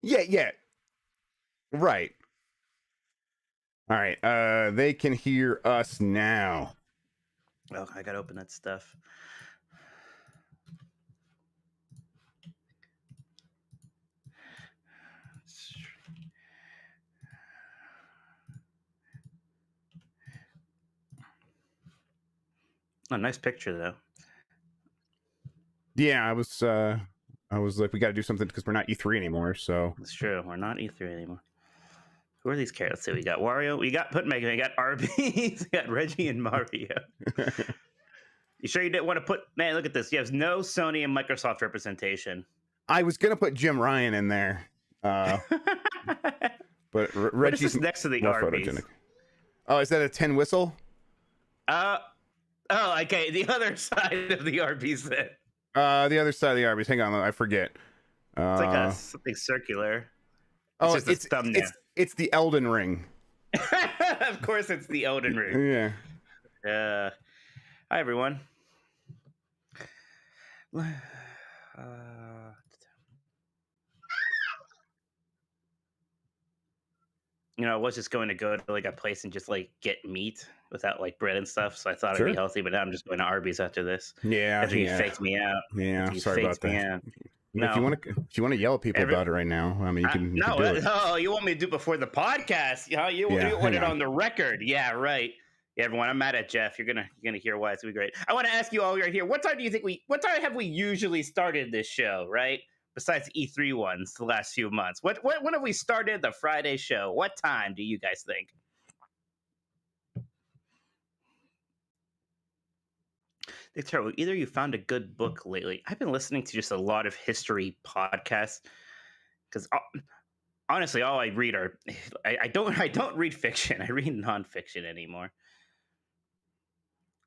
Yeah. Right. All right. They can hear us now. Oh, I gotta open that stuff. Oh, nice picture though. Yeah, I was like, we got to do something because we're not E3 anymore. So It's true. We're not E3 anymore. Who are these characters? So we got Wario. We got Mega. We got ARBY'S. We got Reggie and Mario. You sure you didn't want to put? Man, look at this. You have no Sony and Microsoft representation. I was gonna put Jim Ryan in there, but What is Reggie's this next to the more ARBY'S? photogenic. Oh, is that a 10 whistle? Oh, okay. The other side of the ARBY'S then. The other side of the ARBY'S. Hang on, I forget. It's like something circular. It's the Elden Ring. Of course, it's the Elden Ring. Yeah. Hi, everyone. I was just going to go to like a place and just like get meat without like bread and stuff. So I thought it'd be healthy, but now I'm just going to ARBY'S after this. Yeah. After you faked me out. Yeah. Sorry about that. No. If you want to yell at people about it right now, I mean, you can do it. Oh, you want me to do it before the podcast? You want it on the record? Yeah, right. Yeah, everyone, I'm mad at Jeff. You're gonna hear why. It's gonna be great. I want to ask you all right here. What time have we usually started this show? Right, besides the E3 ones, the last few months. When have we started the Friday show? What time do you guys think? It's terrible. Either you found a good book lately. I've been listening to just a lot of history podcasts because honestly, all I read are I don't read fiction. I read nonfiction anymore,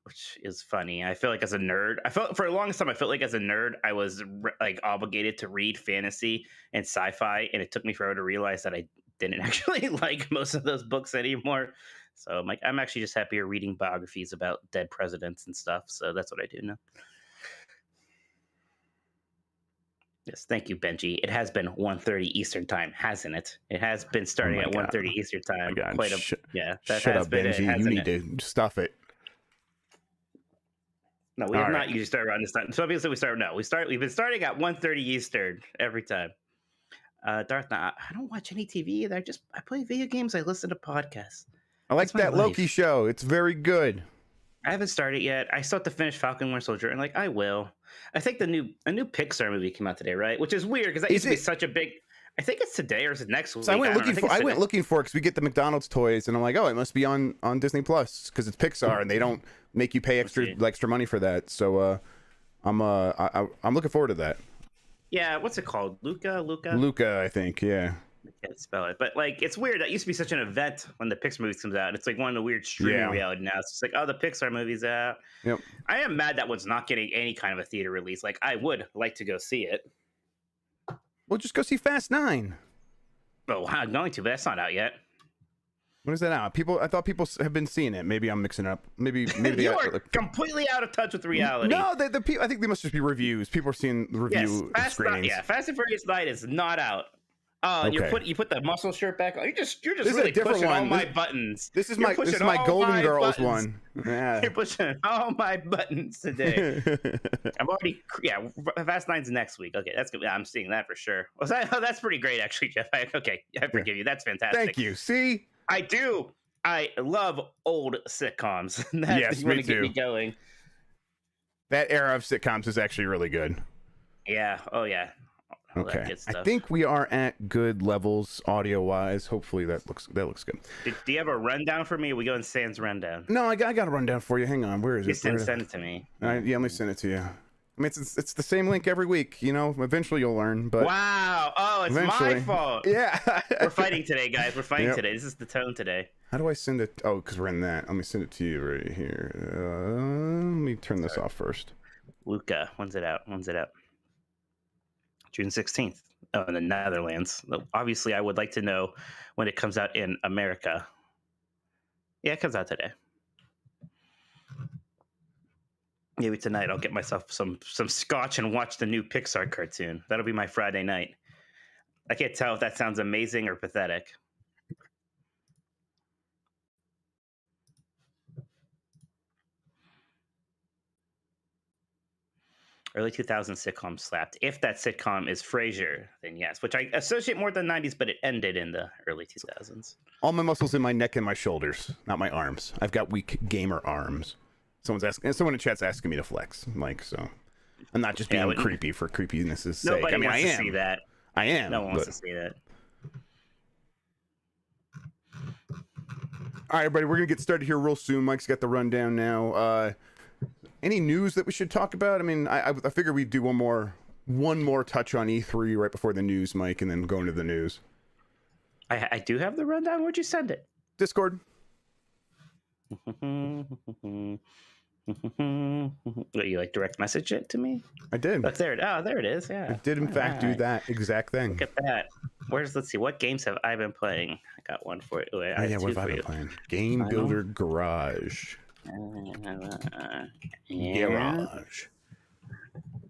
which is funny. I feel like as a nerd, for the longest time, I felt like as a nerd, I was like obligated to read fantasy and sci-fi, and it took me forever to realize that I didn't actually like most of those books anymore. So I'm actually just happier reading biographies about dead presidents and stuff. So that's what I do now. Yes, thank you, Benji. It has been 1:30 Eastern time, hasn't it? It has been starting at 1:30 Eastern time. Shut up, Benji. You need to stuff it. No, we have not usually started around this time. So obviously we've been starting at 1:30 Eastern every time. Darth, I don't watch any TV either. I play video games. I listen to podcasts. I like that Loki show. It's very good. I haven't started yet. I still have to finish Falcon Winter Soldier, and I will. I think a new Pixar movie came out today, right? Which is weird because that used to be such a big. I think it's today or is it next week? So I went looking for it because we get the McDonald's toys, and I'm like, oh, it must be on Disney Plus because it's Pixar, and they don't make you pay extra money for that. So I'm looking forward to that. Yeah, what's it called? Luca, I think. Yeah. I can't spell it, but it's weird. That used to be such an event when the Pixar movies comes out. It's like one of the weird streaming reality now. It's just like, oh, the Pixar movie's out. Yep. I am mad that one's not getting any kind of a theater release. Like, I would like to go see it. Well, just go see Fast 9. Oh, I'm going to, but that's not out yet. When is that out? I thought people have been seeing it. Maybe I'm mixing it up. Maybe you are completely out of touch with reality. No, the people. I think they must just be reviews. People are seeing the review screenings. Fast and Furious 9 is not out. Oh, okay. You put the muscle shirt back on. You're just really pushing all my buttons. This is my Golden Girls one. Yeah. You're pushing all my buttons today. I'm already Fast 9's next week. Okay, that's good. I'm seeing that for sure. That's pretty great actually, Jeff. I forgive you. That's fantastic. Thank you. See, I do. I love old sitcoms. Yes, me too. Get me going. That era of sitcoms is actually really good. Yeah. Oh yeah. Okay, I think we are at good levels audio-wise. Hopefully that looks good. Do you have a rundown for me? Or we go in Sans rundown. No, I got a rundown for you. Hang on, where is it? Send it to me. Let me send it to you. I mean, it's the same link every week. Eventually you'll learn. But wow! Oh, it's my fault. Yeah, we're fighting today, guys. We're fighting today. This is the tone today. How do I send it? Oh, because we're in that. Let me send it to you right here. Let me turn this off first. Luca, when's it out? June 16th. Oh, in the Netherlands. Obviously, I would like to know when it comes out in America. Yeah, it comes out today. Maybe tonight I'll get myself some scotch and watch the new Pixar cartoon. That'll be my Friday night. I can't tell if that sounds amazing or pathetic. Early 2000s sitcom slapped. If that sitcom is Frasier, then yes, which I associate more with the 90s, but it ended in the early 2000s. All my muscles in my neck and my shoulders, not my arms. I've got weak gamer arms. Someone in chat's asking me to flex. Like, so I'm not just being creepy for creepiness' sake. Nobody I mean, wants to see that. I am. No one wants to see that. All right, everybody, we're gonna get started here real soon. Mike's got the rundown now. Any news that we should talk about? I mean, I figure we'd do one more touch on E3 right before the news, Mike, and then go into the news. I do have the rundown. Where'd you send it? Discord. What, you like direct message it to me? I did. Look, there it is. Yeah. I did in fact do that exact thing. Look at that. Let's see, what games have I been playing? I got one for it. What have I been playing? Game Builder Garage. Garage.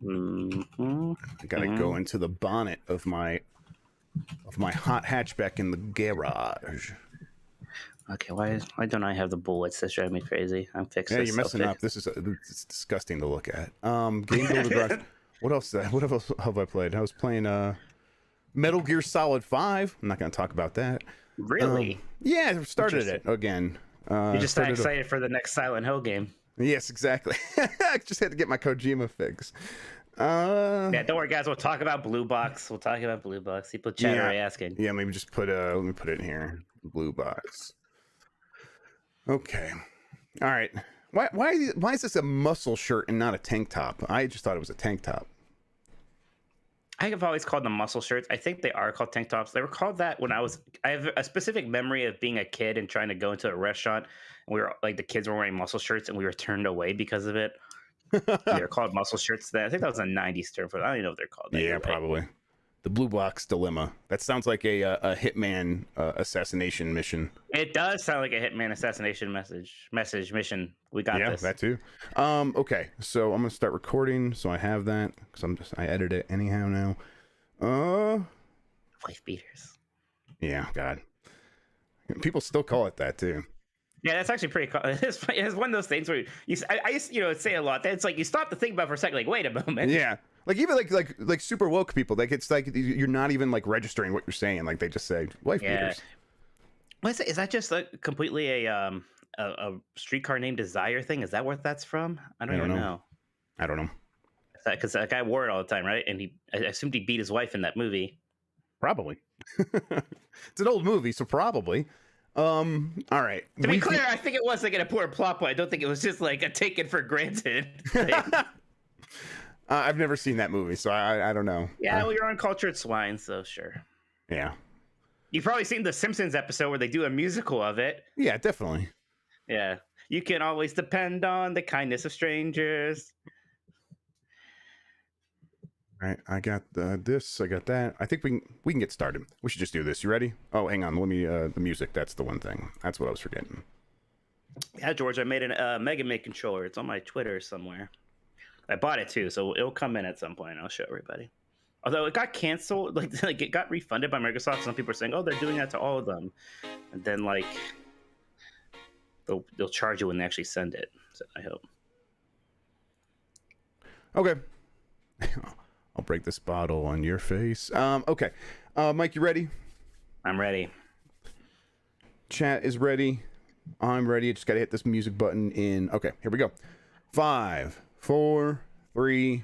I gotta go into the bonnet of my hot hatchback in the garage. Okay, why don't I have the bullets? That's driving me crazy. I'm fixing. Yeah, you're messing up. This is it's disgusting to look at. Game Builder Garage. What else have I played? I was playing Metal Gear Solid 5. I'm not going to talk about that. Really? Yeah, I started it again. You're just that excited for the next Silent Hill game. Yes, exactly. I just had to get my Kojima fix. Yeah, don't worry, guys. We'll talk about Blue Box. People chat are asking. Yeah, maybe just let me put it in here. Blue Box. Okay. All right. Why is this a muscle shirt and not a tank top? I just thought it was a tank top. I have always called them muscle shirts. I think they are called tank tops. They were called that when I have a specific memory of being a kid and trying to go into a restaurant, and we were like, the kids were wearing muscle shirts and we were turned away because of it. They were called muscle shirts then. I think that was a 90s term for it. I don't even know if they're called that. Yeah, probably. The Blue Box Dilemma. That sounds like a Hitman assassination mission. It does sound like a Hitman assassination mission. We got this. Yeah, that too. Okay, so I'm gonna start recording. So I have that because I edit it anyhow now. Wife beaters. Yeah, God. People still call it that too. Yeah, that's actually pretty cool. It's one of those things where I used to say a lot. It's like you stop to think about it for a second. Like, wait a moment. Yeah. Like even like super woke people, like it's like you're not even like registering what you're saying. Like they just say wife beaters. Is that just completely a Streetcar Named Desire thing? Is that what that's from? I don't even know. I don't know. Because that guy wore it all the time, right? And I assumed he beat his wife in that movie. Probably. It's an old movie, so probably. All right. To be clear, I think it was like in a poor plot point. I don't think it was just like a taken for granted thing. I've never seen that movie, so I don't know. Yeah, well, you're uncultured swine, so sure. Yeah. You've probably seen the Simpsons episode where they do a musical of it. Yeah, definitely. Yeah. You can always depend on the kindness of strangers. All right, I got this. I got that. I think we can get started. We should just do this. You ready? Oh, hang on. Let me the music. That's the one thing. That's what I was forgetting. Yeah, George, I made a Mega Man controller. It's on my Twitter somewhere. I bought it too, so it'll come in at some point. I'll show everybody. Although it got canceled, like it got refunded by Microsoft. Some people are saying, "Oh, they're doing that to all of them," and then like they'll charge you when they actually send it. So I hope. Okay. I'll break this bottle on your face. Okay. Mike, you ready? I'm ready. Chat is ready. I'm ready. I just got to hit this music button in. Okay, here we go. 5, 4, 3.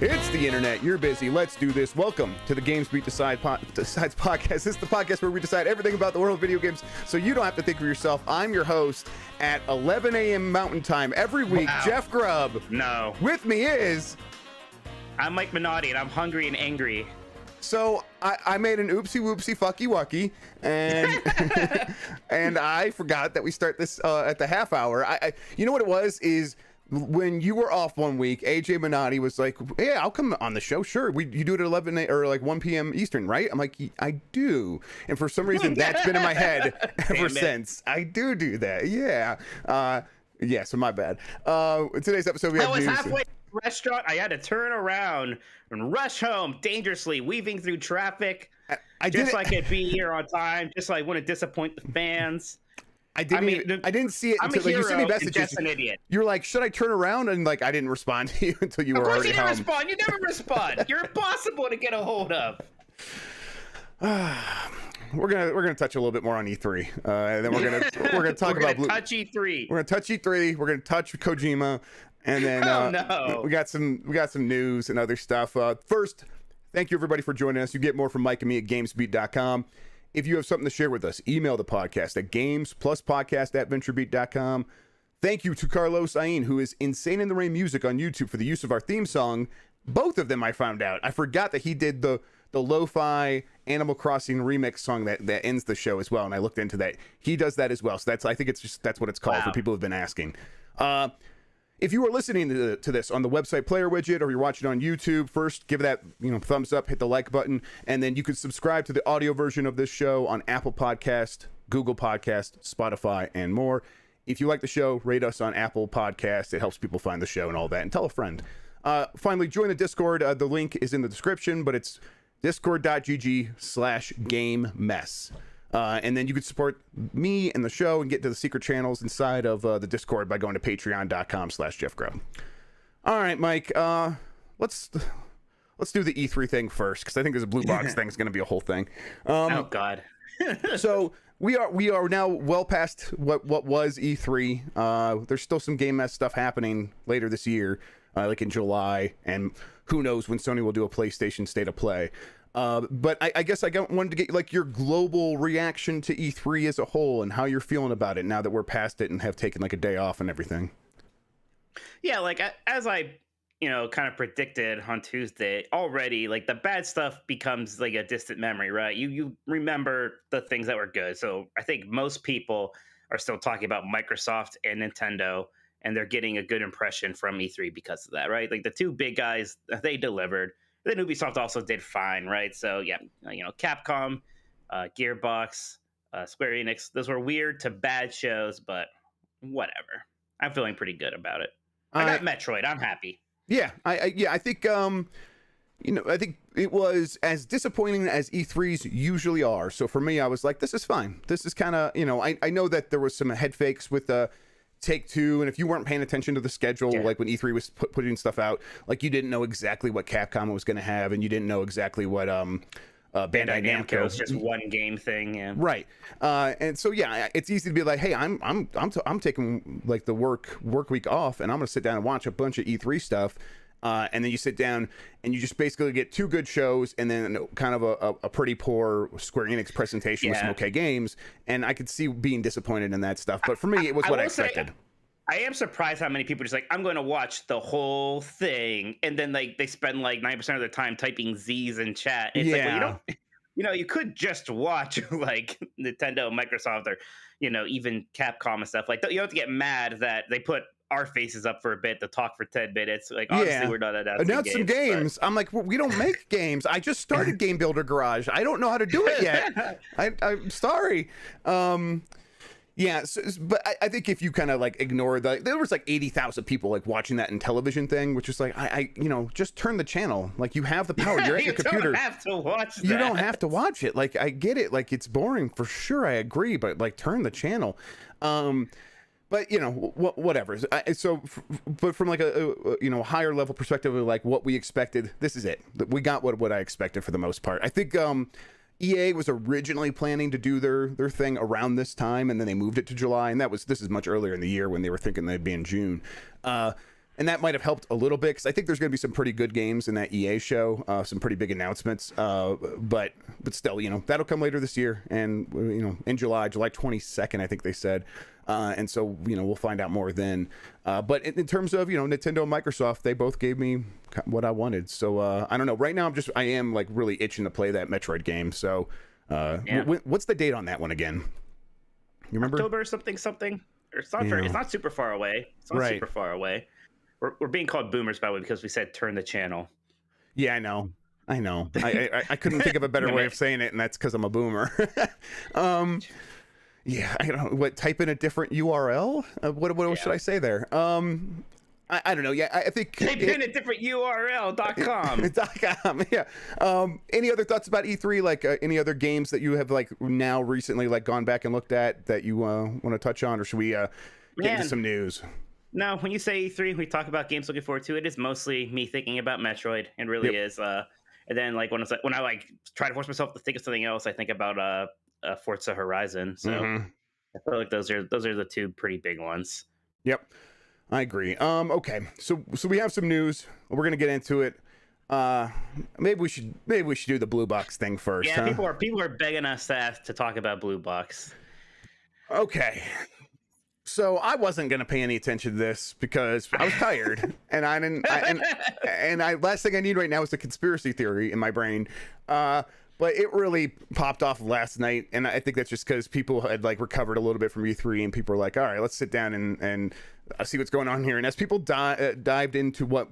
It's the internet. You're busy. Let's do this. Welcome to the Gamesbeat Decides podcast. This is the podcast where we decide everything about the world of video games so you don't have to think for yourself. I'm your host at 11 a.m. Mountain Time every week, wow. Jeff Grubb. No. With me is... I'm Mike Minotti, and I'm hungry and angry. So I made an oopsie whoopsie fucky wucky, and and I forgot that we start this at the half hour. You know what it was is when you were off one week, AJ Minotti was like, "Yeah, I'll come on the show. Sure, you do it at 11 or like 1 p.m. Eastern, right?" I'm like, "I do," and for some reason that's been in my head ever since. I do that. Yeah. Yeah. So my bad. Today's episode we have I was news. halfway to the restaurant. I had to turn around and rush home dangerously, weaving through traffic. I just so I could be here on time, just so I wouldn't disappoint the fans. I didn't see it until like, you sent me messages. Just an idiot. You're like, should I turn around? And like, I didn't respond to you until you were already home. Of course you didn't respond. You never respond. You're impossible to get a hold of. We're gonna touch a little bit more on E3, and then we're gonna talk about touch E3. We're gonna touch E3. We're gonna touch Kojima, and then we got some news and other stuff. First, thank you everybody for joining us. You get more from Mike and me at Gamesbeat.com. If you have something to share with us, email the podcast at gamespluspodcast@venturebeat.com. Thank you to Carlos Ain, who is Insane in the Rain Music on YouTube, for the use of our theme song. Both of them I found out. I forgot that he did the lo-fi Animal Crossing remix song that ends the show as well, and I looked into that. He does that as well, so I think that's what it's called. For people who've been asking. If you are listening to this on the website player widget, or you're watching on YouTube, first give that thumbs up, hit the like button, and then you can subscribe to the audio version of this show on Apple Podcast, Google Podcast, Spotify, and more. If you like the show, rate us on Apple Podcast. It helps people find the show and all that, and tell a friend. Finally, join the Discord. The link is in the description, but it's discord.gg/gamemess. And then you could support me and the show and get to the secret channels inside of the Discord by going to patreon.com/JeffGrubb. All right, Mike, let's do the E3 thing first, because I think this blue box thing is going to be a whole thing. Oh, God. So we are now well past what was E3. There's still some Game Mess stuff happening later this year, like in July, and who knows when Sony will do a PlayStation State of Play. But I guess I wanted to get like your global reaction to E3 as a whole and how you're feeling about it now that we're past it and have taken like a day off and everything. Yeah, like as I kind of predicted on Tuesday already, like the bad stuff becomes like a distant memory, right? You remember the things that were good. So I think most people are still talking about Microsoft and Nintendo, and they're getting a good impression from E3 because of that, right? Like the two big guys, they delivered. Then Ubisoft also did fine, right? So yeah, Capcom, Gearbox, Square Enix, those were weird to bad shows, but whatever. I'm feeling pretty good about it. I got Metroid. I'm happy. Yeah, I think I think it was as disappointing as E3s usually are. So for me, I was like, this is fine. This is kind of I know that there was some head fakes with Take-Two, and if you weren't paying attention to the schedule, like when E3 was putting stuff out, like you didn't know exactly what Capcom was going to have, and you didn't know exactly what Bandai Namco was just one game thing, yeah. Right. And so yeah, it's easy to be like, hey, I'm taking like the work week off, and I'm going to sit down and watch a bunch of E3 stuff. And then you sit down and you just basically get two good shows and then kind of a pretty poor Square Enix presentation with some okay games. And I could see being disappointed in that stuff. But for me, it was what I expected. I am surprised how many people are just like, I'm going to watch the whole thing. And then like they spend like 9% of their time typing Z's in chat. It's like, well, you could just watch like Nintendo, Microsoft, or, even Capcom and stuff. Like, you don't have to get mad that they put our faces up for a bit to talk for 10 minutes. Like, honestly, we're not announcing some games. But I'm like, well, we don't make games. I just started Game Builder Garage. I don't know how to do it yet. I'm sorry. Yeah, but I think if you kind of like ignore there was like 80,000 people like watching that in television thing, which is like, I just turn the channel. Like, you have the power. You're at your computer. You don't have to watch that. You don't have to watch it. Like, I get it. Like, it's boring for sure. I agree, but like, turn the channel. But whatever. But from like a higher level perspective of like what we expected, this is it. We got what I expected for the most part. I think EA was originally planning to do their thing around this time, and then they moved it to July, and this is much earlier in the year when they were thinking they'd be in June. And that might have helped a little bit, because I think there's going to be some pretty good games in that EA show, some pretty big announcements. But still, that'll come later this year, and in July 22nd, I think they said. And so, we'll find out more then. But in terms of, Nintendo and Microsoft, they both gave me what I wanted. So I don't know. Right now, I am like really itching to play that Metroid game. So what's the date on that one again? You remember? October something. It's not it's not super far away. It's not super far away. We're being called boomers, by the way, because we said turn the channel. Yeah, I know. I couldn't think of a better way of saying it, and that's because I'm a boomer. Yeah, I don't know. Type in a different URL? What should I say there? I don't know. Yeah, I think type in a different URL.com. .com. Yeah. Any other thoughts about E3? Like any other games that you have like now recently like gone back and looked at that you want to touch on, or should we get into some news? No, when you say E3, we talk about games looking forward to. It is mostly me thinking about Metroid. It really is. And then like when I like try to force myself to think of something else, I think about Forza Horizon. So I feel like those are the two pretty big ones. Yep, I agree. Okay, so we have some news. We're gonna get into it. Maybe we should do the Blue Box thing first. Yeah, people are begging us to talk about Blue Box. Okay. So I wasn't gonna pay any attention to this because I was tired, and I didn't. Last thing I need right now is a conspiracy theory in my brain. But it really popped off last night, and I think that's just because people had like recovered a little bit from E3, and people were like, "All right, let's sit down and see what's going on here." And as people dived into what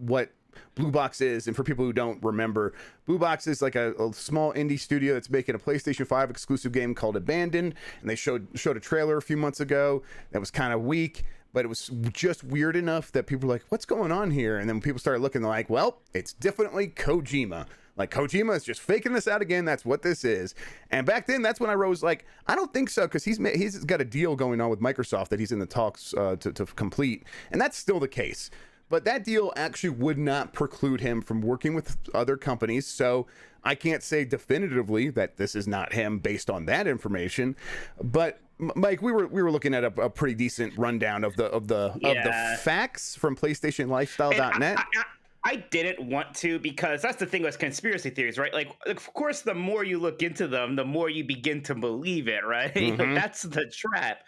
Blue Box is, and for people who don't remember, Blue Box is like a small indie studio that's making a PlayStation 5 exclusive game called Abandoned, and they showed a trailer a few months ago that was kind of weak, but it was just weird enough that people were like, "What's going on here?" And then when people started looking, they're like, "Well, it's definitely Kojima. Like Kojima is just faking this out again. That's what this is." And back then, that's when I was like, I don't think so, because he's got a deal going on with Microsoft that he's in the talks to complete, and that's still the case. But that deal actually would not preclude him from working with other companies, so I can't say definitively that this is not him based on that information. But Mike, we were looking at a pretty decent rundown of the facts from PlayStationLifestyle.net. I didn't want to, because that's the thing with conspiracy theories, right? Like, of course, the more you look into them, the more you begin to believe it, right? Like, that's the trap.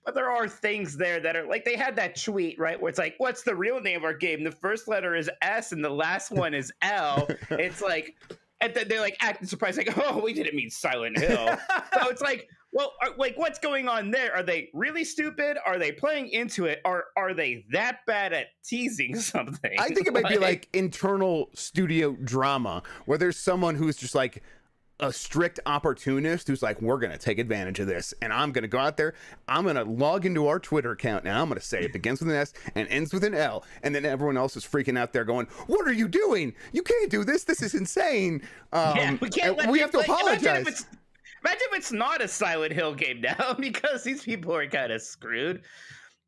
But there are things there that are like, they had that tweet, right, where it's like, what's the real name of our game? The first letter is S and the last one is L. It's like, and then they're like acting surprised, like, oh, we didn't mean Silent Hill. So it's like, well, like, what's going on there? Are they really stupid? Are they playing into it? Or are they that bad at teasing something? I think it might be like internal studio drama, where there's someone who's just like a strict opportunist who's like, we're going to take advantage of this, and I'm going to go out there, I'm going to log into our Twitter account, and I'm going to say it begins with an S and ends with an L, and then everyone else is freaking out there going, what are you doing? You can't do this. This is insane. We have to apologize. Imagine if it's not a Silent Hill game now, because these people are kind of screwed.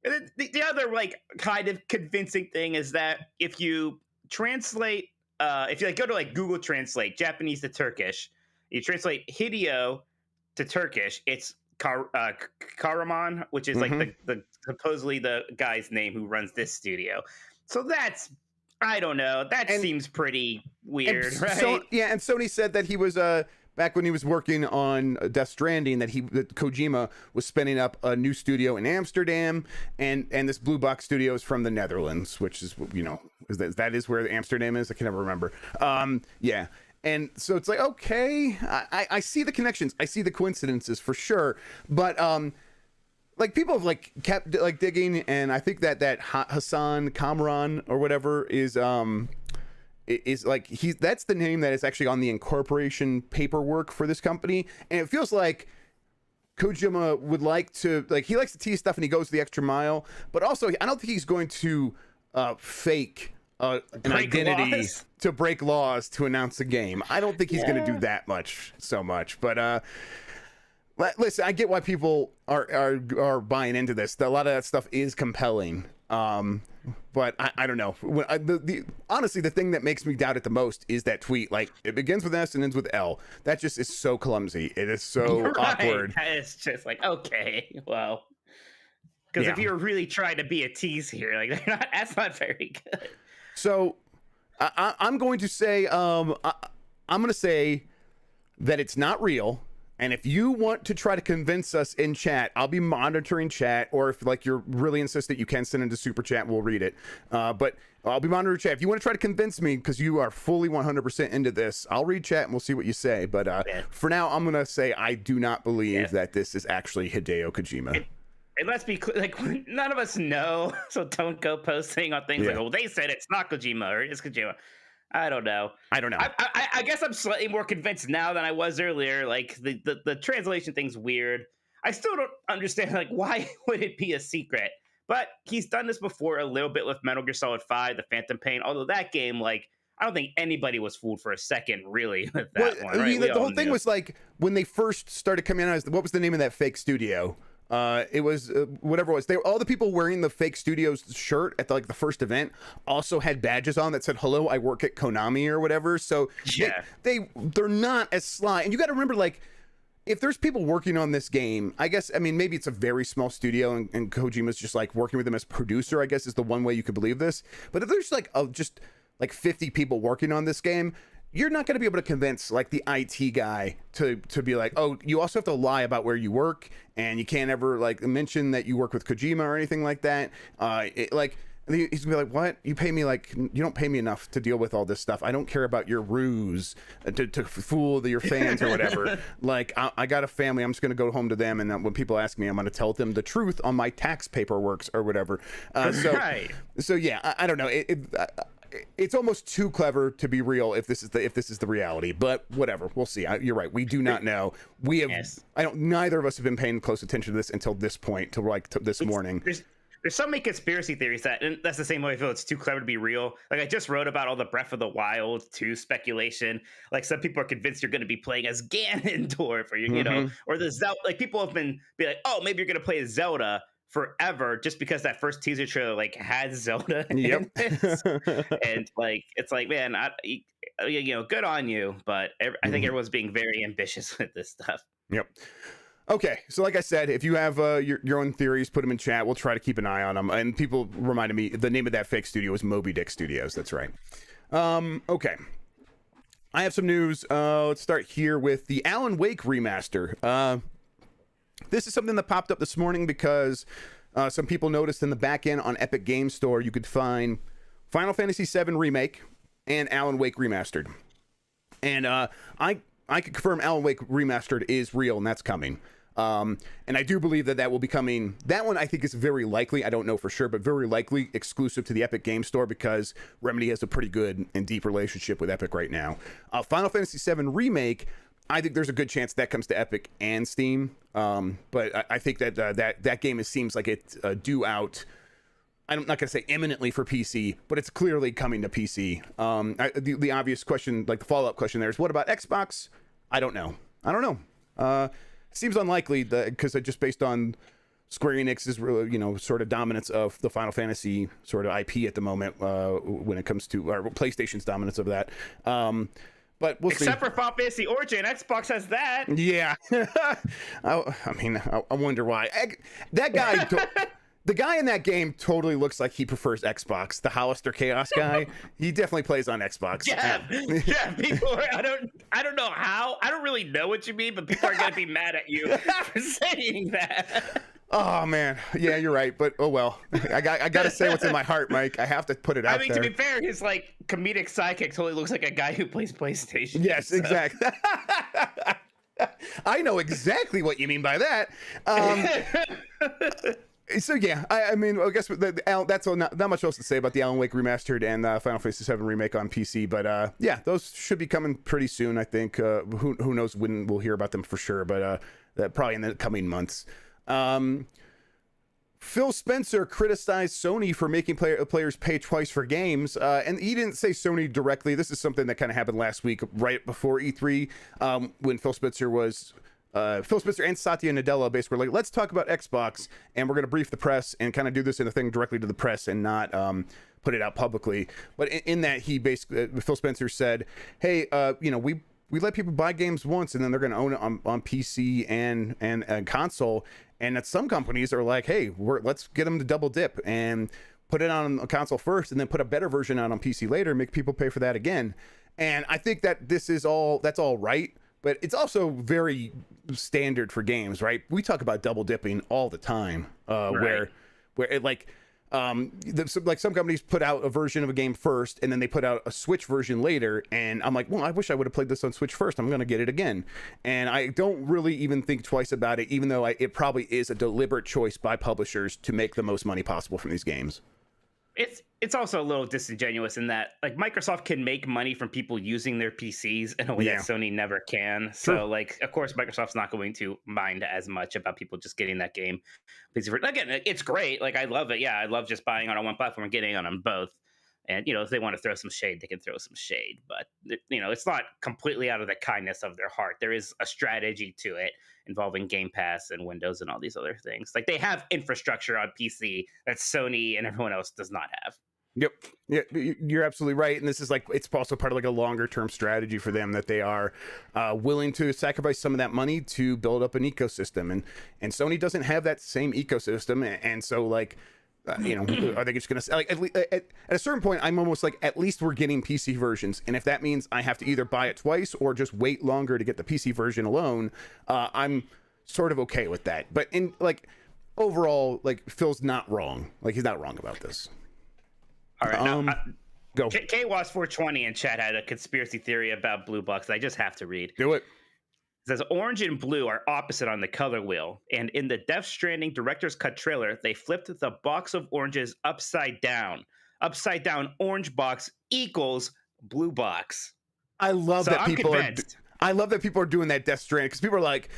And the other like kind of convincing thing is that if you translate, if you like go to like Google Translate Japanese to Turkish, you translate Hideo to Turkish, it's Karaman, which is like the supposedly the guy's name who runs this studio. So that's, I don't know, that seems pretty weird, right? And Sony said that he was back when he was working on Death Stranding, that Kojima was spinning up a new studio in Amsterdam, and this Blue Box studio is from the Netherlands, which is, that is where Amsterdam is. I can never remember. Yeah. And so it's like, okay, I see the connections, I see the coincidences for sure, but like people have like kept like digging, and I think that Hassan Kamran or whatever is like that's the name that is actually on the incorporation paperwork for this company, and it feels like Kojima would like to, like, he likes to tease stuff and he goes the extra mile, but also I don't think he's going to fake an identity to break laws to announce a game. I don't think he's going to do that so much. But listen, I get why people are buying into this. A lot of that stuff is compelling. But I don't know. Honestly, the thing that makes me doubt it the most is that tweet. Like, it begins with S and ends with L. That just is so clumsy. It is so awkward. It's just like, okay, well, because if you're really trying to be a tease here, like, that's not very good. So I'm going to say I'm going to say that it's not real, And if you want to try to convince us in chat, I'll be monitoring chat, or if like you're really insistent, you can send into super chat. We'll read it. But I'll be monitoring chat. If you want to try to convince me, because you are fully 100% into this, I'll read chat and we'll see what you say. But for now, I'm going to say I do not believe that this is actually Hideo Kojima. And let's be clear, like, none of us know, so don't go posting on things like, oh, they said it's not Kojima or it's Kojima. I don't know. I guess I'm slightly more convinced now than I was earlier. Like, the translation thing's weird. I still don't understand, like, why would it be a secret? But he's done this before a little bit with Metal Gear Solid 5, The Phantom Pain, although that game, like, I don't think anybody was fooled for a second, really, with that one. Right? The whole thing was, like, when they first started coming out, what was the name of that fake studio? It was whatever it was. All the people wearing the fake studios shirt at the first event also had badges on that said "Hello, I work at Konami" or whatever. So they're not as sly. And you got to remember, like, if there's people working on this game, I guess, I mean, maybe it's a very small studio and Kojima's just like working with them as producer, I guess, is the one way you could believe this. But if there's just 50 people working on this game, you're not going to be able to convince like the IT guy to be like, oh, you also have to lie about where you work, and you can't ever like mention that you work with Kojima or anything like that. He's gonna be like, what? You pay me like, you don't pay me enough to deal with all this stuff. I don't care about your ruse to fool your fans or whatever. Like, I got a family. I'm just gonna go home to them, and when people ask me, I'm gonna tell them the truth on my tax paperwork or whatever. So yeah, I don't know. It's almost too clever to be real if this is the reality, but whatever, we'll see. You're right, we do not know. We have neither of us have been paying close attention to this until this point, till this morning. There's so many conspiracy theories and that's the same way I feel it's too clever to be real. Like, I just wrote about all the Breath of the Wild 2 speculation. Like, some people are convinced you're going to be playing as Ganondorf, or you know, or the Zelda. Like, people have be like, oh, maybe you're going to play as Zelda forever just because that first teaser trailer like has Zelda in it. And like, it's like, man, good on you, but I think everyone's being very ambitious with this stuff. Okay, so like I said, if you have your own theories, put them in chat. We'll try to keep an eye on them. And people reminded me the name of that fake studio is Moby Dick Studios. That's right. Okay, I have some news. Let's start here with the Alan Wake remaster. This is something that popped up this morning because some people noticed in the back end on Epic Games Store you could find Final Fantasy VII Remake and Alan Wake Remastered. And I can confirm Alan Wake Remastered is real, and that's coming. And I do believe that will be coming. That one I think is very likely, I don't know for sure, but very likely exclusive to the Epic Games Store because Remedy has a pretty good and deep relationship with Epic right now. Final Fantasy VII Remake, I think there's a good chance that comes to Epic and Steam, but I think that that game seems like it's due out. I'm not going to say imminently for PC, but it's clearly coming to PC. The obvious question, like the follow-up question there is, what about Xbox? I don't know. Seems unlikely because just based on Square Enix's sort of dominance of the Final Fantasy sort of IP at the moment when it comes to PlayStation's dominance of that. But we'll see. Except for Final Fantasy Origin, Xbox has that. Yeah. I wonder why. That guy, the guy in that game totally looks like he prefers Xbox. The Hollister Chaos guy, he definitely plays on Xbox. Yeah, people I don't know how. I don't really know what you mean, but people are going to be mad at you for saying that. Oh man, yeah, you're right, but oh well. I got to say what's in my heart, Mike. I have to put it out there. To be fair, his like comedic sidekick totally looks like a guy who plays PlayStation. Yes, so. Exactly. I know exactly what you mean by that. So yeah, I mean, I guess that's not much else to say about the Alan Wake Remastered and Final Fantasy VII Remake on PC. But yeah, those should be coming pretty soon. I think. Who knows when we'll hear about them for sure, but probably in the coming months. Phil Spencer criticized Sony for making players pay twice for games, and he didn't say Sony directly. This is something that kind of happened last week, right before E3, when Phil Spencer and Satya Nadella basically were like, let's talk about Xbox, and we're going to brief the press and kind of do this in a thing directly to the press and not put it out publicly. But in that, he basically, Phil Spencer said, hey, we let people buy games once and then they're going to own it on PC and console. And that some companies are like, hey, let's get them to double dip and put it on a console first and then put a better version out on PC later, make people pay for that again. And I think that that's all right. But it's also very standard for games, right? We talk about double dipping all the time, Right. where it like some companies put out a version of a game first and then they put out a Switch version later, and I'm like, well, I wish I would have played this on Switch first. I'm going to get it again. And I don't really even think twice about it, even though it probably is a deliberate choice by publishers to make the most money possible from these games. It's also a little disingenuous in that like Microsoft can make money from people using their PCs in a way that Sony never can. So like, of course, Microsoft's not going to mind as much about people just getting that game. Again, it's great. Like, I love it. Yeah, I love just buying on one platform and getting on them both. And, if they want to throw some shade, they can throw some shade. But, it's not completely out of the kindness of their heart. There is a strategy to it involving Game Pass and Windows and all these other things. Like, they have infrastructure on PC that Sony and everyone else does not have. Yep. Yeah, you're absolutely right. And this is like, it's also part of like a longer term strategy for them that they are willing to sacrifice some of that money to build up an ecosystem. And Sony doesn't have that same ecosystem. And so like, are they just going to like at a certain point, I'm almost like, at least we're getting PC versions. And if that means I have to either buy it twice or just wait longer to get the PC version alone, I'm sort of okay with that. But in like overall, like Phil's not wrong. Like he's not wrong about this. All right, go. KWAS420 in chat had a conspiracy theory about blue box that I just have to read. Do it. It says orange and blue are opposite on the color wheel, and in the Death Stranding director's cut trailer, they flipped the box of oranges upside down. Upside down orange box equals blue box. I love that people convinced. I love that people are doing that Death Stranding because people are like,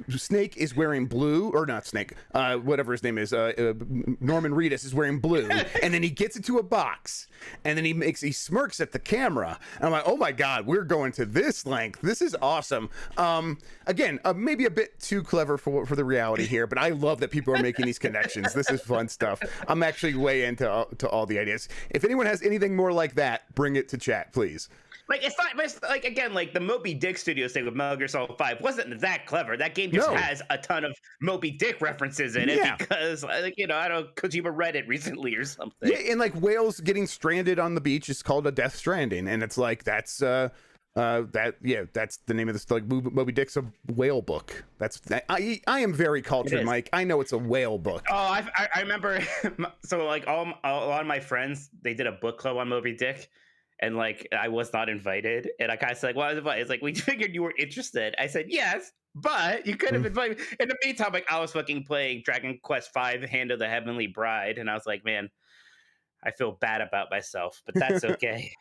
Snake is wearing blue, or not Snake, whatever his name is, Norman Reedus is wearing blue, and then he gets into a box, and then he smirks at the camera, and I'm like, oh my god, we're going to this length. This is awesome. Again, maybe a bit too clever for the reality here, but I love that people are making these connections. This is fun stuff. I'm actually way into all the ideas. If anyone has anything more like that, bring it to chat, please. Like, it's not, like, again, like the Moby Dick Studios thing with Metal Gear Solid 5 wasn't that clever. That game just has a ton of Moby Dick references in it because, like, I don't Kojima read it recently or something. Yeah, and like whales getting stranded on the beach is called a Death Stranding, and it's like that's the name of this. Like Moby Dick's a whale book. I am very cultured, Mike. I know it's a whale book. Oh, I remember. So like a lot of my friends, they did a book club on Moby Dick. And like, I was not invited. And I kind of said, like, well, I was invited. It's like, we figured you were interested. I said, yes, but you could have invited me. In the meantime, like, I was fucking playing Dragon Quest V, Hand of the Heavenly Bride. And I was like, man, I feel bad about myself, but that's okay.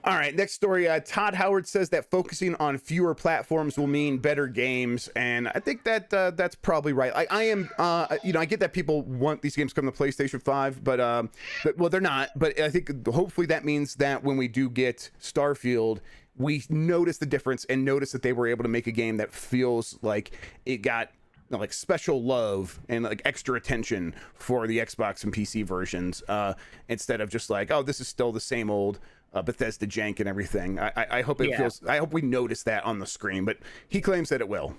All right, next story. Todd Howard says that focusing on fewer platforms will mean better games, and I think that that's probably right. I am, I get that people want these games to come to PlayStation 5, but well, they're not. But I think hopefully that means that when we do get Starfield, we notice the difference and notice that they were able to make a game that feels like it got like special love and like extra attention for the Xbox and PC versions, instead of just like, oh, this is still the same old Bethesda jank and everything. I hope it feels. I hope we notice that on the screen, but he claims that it will.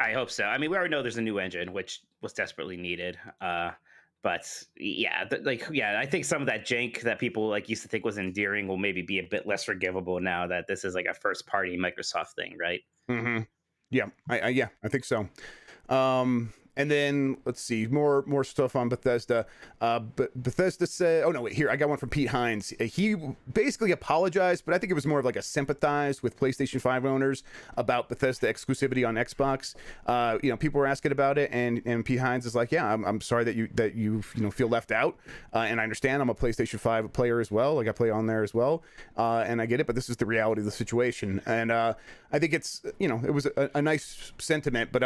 I hope so. I mean, we already know there's a new engine, which was desperately needed. But yeah, I think some of that jank that people like used to think was endearing will maybe be a bit less forgivable now that this is like a first party Microsoft thing, right? Mm-hmm. Yeah, I think so. And then let's see more stuff on Bethesda. But Bethesda said, oh no, wait, here I got one from Pete Hines. He basically apologized, but I think it was more of like a sympathize with PlayStation 5 owners about Bethesda exclusivity on Xbox. People were asking about it, and Pete Hines is like, yeah, I'm sorry that you feel left out, and I understand. I'm a PlayStation 5 player as well. Like I play on there as well, and I get it. But this is the reality of the situation, and I think it's it was a nice sentiment, but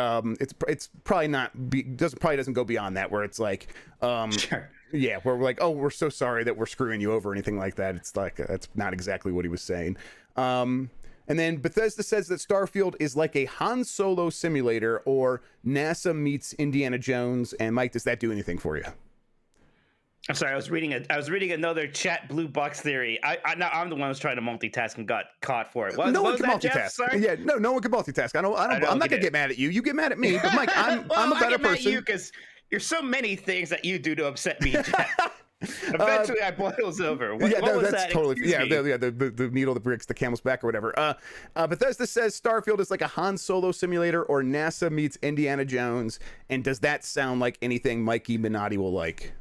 it's probably not. Doesn't go beyond that, where it's like sure. Yeah, where we're like, oh, we're so sorry that we're screwing you over or anything like that. It's like that's not exactly what he was saying. And then Bethesda says that Starfield is like a Han Solo simulator or NASA meets Indiana Jones. And Mike, does that do anything for you? I'm sorry, I was reading another chat blue box theory. I'm the one who's trying to multitask and got caught for it. No one can multitask. Yeah, no one can multitask. I'm not gonna get mad at you. You get mad at me, but Mike, I'm a better person. You because you're so many things that you do to upset me, Jeff. Eventually, I boils over. What was that's that? totally Excuse me. the needle that breaks the camel's back or whatever. Bethesda says Starfield is like a Han Solo simulator or NASA meets Indiana Jones. And does that sound like anything Mikey Minotti will like?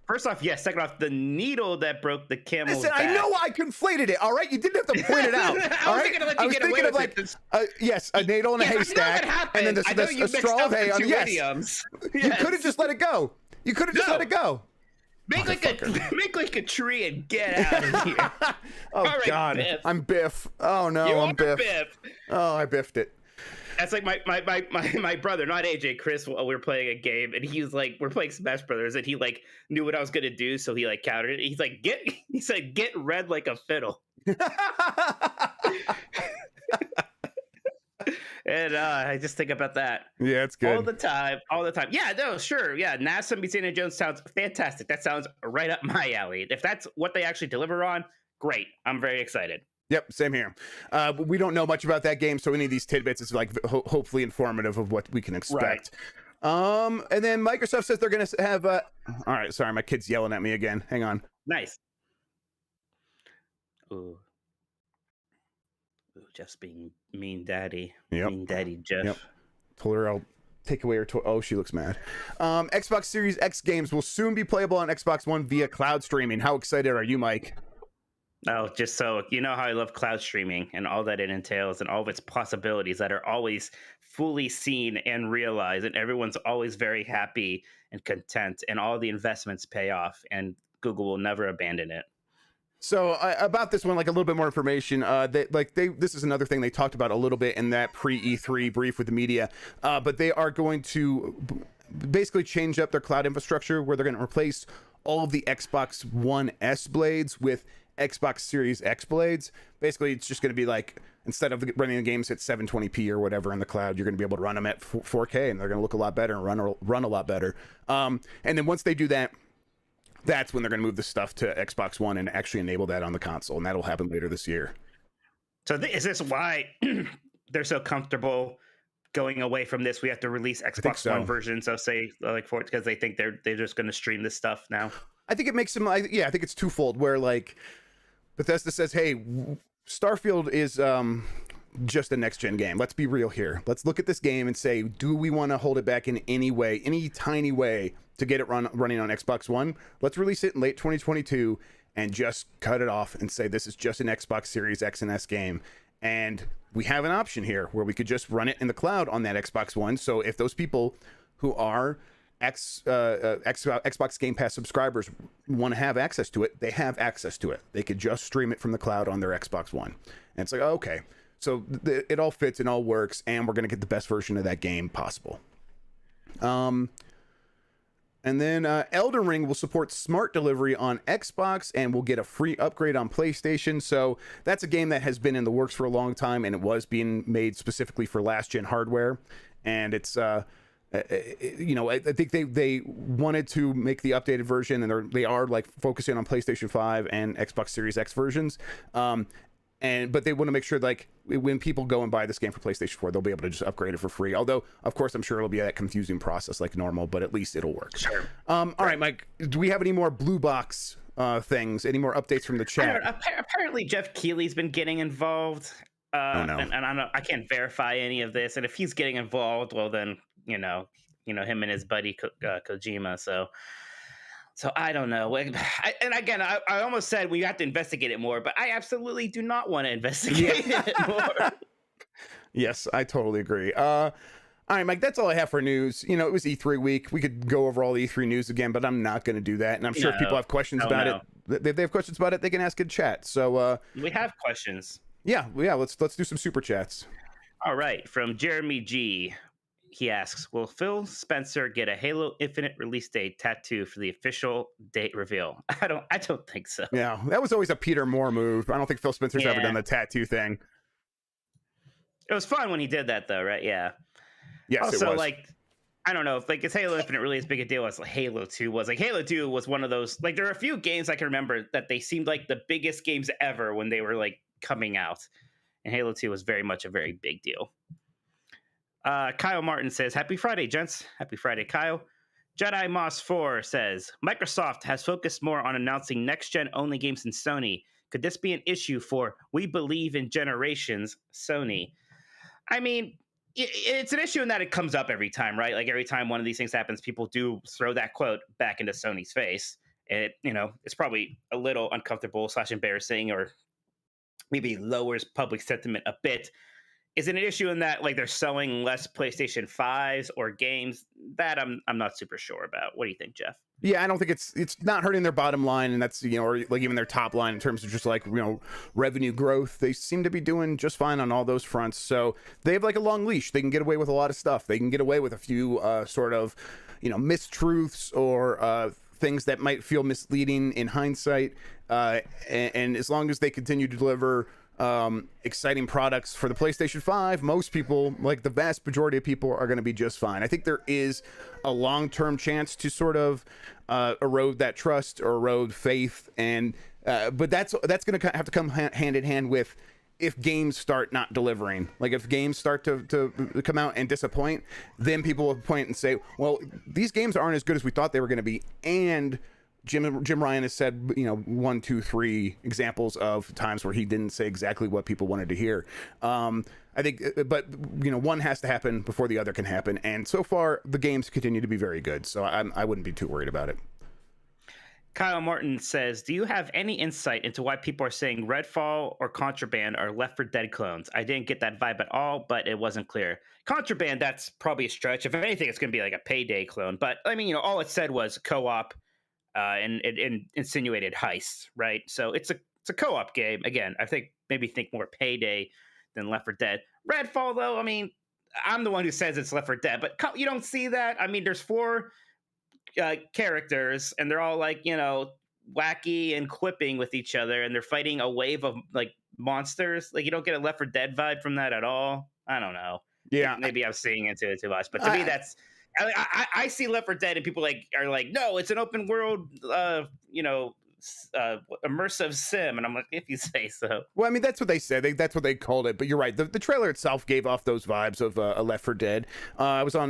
First off, yes. Second off, the needle that broke the camel's Listen, back. I know I conflated it. All right, you didn't have to point it out. I was thinking to let you get away with it. Yes, a needle in a haystack, and then a straw of hay on. Yes, you could have just let it go. You could have just let it go. Make like a tree and get out of here. Oh right, God, Biff. I'm Biff. Oh no, You I'm are Biff. Biff. Oh, I biffed it. That's like my brother, not AJ, Chris. We were playing a game, and he was like, we're playing Smash Brothers, and he like knew what I was gonna do, so he like countered it. He's like, he said, get red like a fiddle. And I just think about that. Yeah, it's good. All the time. Yeah, no, sure. Yeah, NASA meets Indiana Jones sounds fantastic. That sounds right up my alley. If that's what they actually deliver on, great. I'm very excited. Yep, same here. We don't know much about that game, so any of these tidbits is like hopefully informative of what we can expect. Right. And then Microsoft says they're going to have. All right, sorry, my kid's yelling at me again. Hang on. Nice. Ooh, Jeff's being mean, daddy. Yep. Mean, daddy, Jeff. Yep. Told her I'll take away her toy. Oh, she looks mad. Xbox Series X games will soon be playable on Xbox One via cloud streaming. How excited are you, Mike? Oh, just so you know how I love cloud streaming and all that it entails and all of its possibilities that are always fully seen and realized, and everyone's always very happy and content, and all the investments pay off, and Google will never abandon it. So about this one, like a little bit more information. This is another thing they talked about a little bit in that pre-E3 brief with the media. But they are going to basically change up their cloud infrastructure, where they're going to replace all of the Xbox One S blades with Xbox Series X blades. Basically, it's just going to be like, instead of running the games at 720p or whatever in the cloud, you're going to be able to run them at 4K, and they're going to look a lot better and run a lot better. And then once they do that, that's when they're going to move the stuff to Xbox One and actually enable that on the console, and that'll happen later this year. So is this why they're so comfortable going away from this? We have to release Xbox One versions of, say, like, for it, because they think they're just going to stream this stuff now. I think it makes them. I think it's twofold. Where like Bethesda says, "Hey, Starfield is just a next gen game. Let's be real here. Let's look at this game and say, do we want to hold it back in any way, any tiny way, to get it running on Xbox One? Let's release it in late 2022 and just cut it off and say this is just an Xbox Series X and S game. And we have an option here where we could just run it in the cloud on that Xbox One. So if those people who are Xbox Game Pass subscribers want to have access to it, they have access to it. They could just stream it from the cloud on their Xbox One." And it's like, oh, okay, so it all fits and all works, and we're going to get the best version of that game possible. And then Elden Ring will support smart delivery on Xbox and will get a free upgrade on PlayStation. So that's a game that has been in the works for a long time, and it was being made specifically for last gen hardware. And it's I think they wanted to make the updated version, and they are like focusing on PlayStation 5 and Xbox Series X versions. But they want to make sure, like, when people go and buy this game for PlayStation 4, they'll be able to just upgrade it for free. Although, of course, I'm sure it'll be that confusing process like normal, but at least it'll work. Sure. All right, Mike, do we have any more blue box things? Any more updates from the chat? Apparently, Jeff Keighley's been getting involved. Oh, no. And I can't verify any of this. And if he's getting involved, well, then you know him and his buddy Kojima. So I don't know. And again, I almost said we have to investigate it more, but I absolutely do not want to investigate it more. Yes, I totally agree. All right, Mike, that's all I have for news. It was E3 week. We could go over all the E3 news again, but I'm not going to do that. And I'm sure if people have questions about it, if they have questions about it, they can ask in chat. So we have questions. Yeah. Let's do some super chats. All right, from Jeremy G. He asks, will Phil Spencer get a Halo Infinite release date tattoo for the official date reveal? I don't think so. Yeah, that was always a Peter Moore move. I don't think Phil Spencer's ever done the tattoo thing. It was fun when he did that, though, right? Yeah. Yes, also, it was. like, I don't know if like is Halo Infinite really as big a deal as like Halo 2 was. Like Halo 2 was one of those, like, there are a few games I can remember that they seemed like the biggest games ever when they were like coming out. And Halo 2 was very much a very big deal. Kyle Martin says, happy Friday, gents. Happy Friday, Kyle. Jedi Moss 4 says Microsoft has focused more on announcing next-gen only games than Sony. Could this be an issue for we believe in generations, Sony? I mean, it's an issue in that it comes up every time, right? Like every time one of these things happens, people do throw that quote back into Sony's face. It's probably a little uncomfortable / embarrassing, or maybe lowers public sentiment a bit. Is it an issue in that like they're selling less PlayStation 5s or games? That I'm not super sure about. What do you think, Jeff? Yeah, I don't think it's not hurting their bottom line, and that's or like even their top line in terms of just like revenue growth. They seem to be doing just fine on all those fronts. So they have like a long leash. They can get away with a lot of stuff. They can get away with a few sort of mistruths or things that might feel misleading in hindsight. And as long as they continue to deliver exciting products for the PlayStation 5, most people, like the vast majority of people, are going to be just fine. I think there is a long-term chance to sort of erode that trust or erode faith, and but that's going to have to come hand in hand with if games start not delivering. Like if games start to come out and disappoint, then people will point and say, well, these games aren't as good as we thought they were going to be. And Jim Ryan has said, 1, 2, 3 examples of times where he didn't say exactly what people wanted to hear. I think, but one has to happen before the other can happen. And so far, the games continue to be very good. So I wouldn't be too worried about it. Kyle Martin says, do you have any insight into why people are saying Redfall or Contraband are Left 4 Dead clones? I didn't get that vibe at all, but it wasn't clear. Contraband, that's probably a stretch. If anything, it's going to be like a Payday clone. But I mean, all it said was co-op. And it insinuated heists, right? So it's a co-op game. Again, I think more Payday than Left 4 Dead. Redfall, though, I mean, I'm the one who says it's Left 4 Dead, but you don't see that. I mean, there's 4 characters, and they're all like, wacky and quipping with each other, and they're fighting a wave of like monsters. Like you don't get a Left 4 Dead vibe from that at all. I don't know. Yeah, maybe I'm seeing into it too much, but to me, that's. I see Left 4 Dead and people are like, no, it's an open world, immersive sim, and I'm like, if you say so. Well, I mean, that's what they said. That's what they called it. But you're right. The trailer itself gave off those vibes of a Left 4 Dead. I was on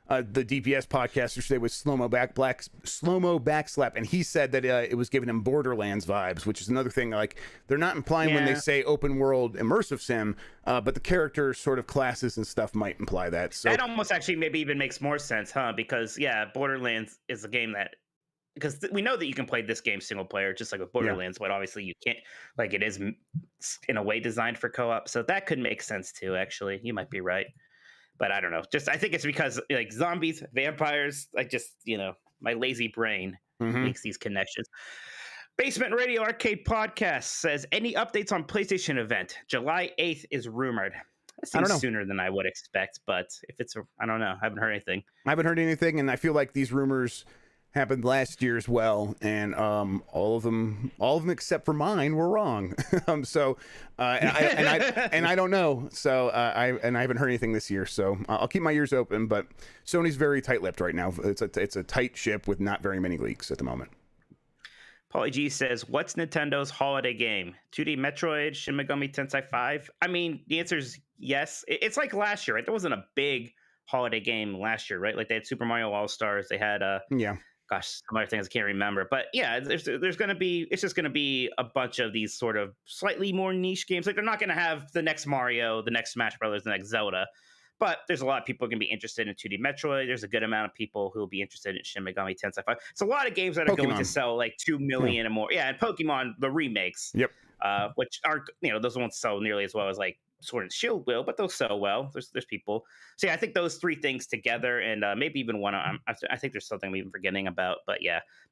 the DPS podcast yesterday with Slow-Mo Backslap, and he said that it was giving him Borderlands vibes, which is another thing. Like they're not implying when they say open world immersive sim, but the character sort of classes and stuff might imply that. So that almost actually maybe even makes more sense, huh? Because Borderlands is a game that, because we know that you can play this game single player, just like with Borderlands, but obviously you can't. Like it is in a way designed for co-op, so that could make sense too. Actually, you might be right. But I don't know. I think it's because like zombies, vampires, my lazy brain makes these connections. Basement Radio Arcade Podcast says, any updates on PlayStation event? July 8th is rumored. That seems sooner than I would expect, but if it's, I don't know. I haven't heard anything. And I feel like these rumors happened last year as well, and all of them except for mine were wrong. I don't know. So I haven't heard anything this year. So I'll keep my ears open. But Sony's very tight-lipped right now. It's a tight ship with not very many leaks at the moment. Paulie G says, what's Nintendo's holiday game? 2D Metroid, Shin Megami Tensei 5? I mean, the answer is yes. It's like last year, right? There wasn't a big holiday game last year, right? Like they had Super Mario All-Stars. They had some other things I can't remember, but there's going to be, it's just going to be a bunch of these sort of slightly more niche games. Like they're not going to have the next Mario, the next Smash Brothers, the next Zelda, but there's a lot of people going to be interested in 2D Metroid. There's a good amount of people who will be interested in Shin Megami Tensei 5. It's a lot of games that are going to sell like 2 million and more. Yeah, and Pokemon, the remakes, which aren't, those won't sell nearly as well as like Sword and Shield will, but they'll sell well. There's people. So I think those 3 things together, and maybe even one. I think there's something I'm even forgetting about, but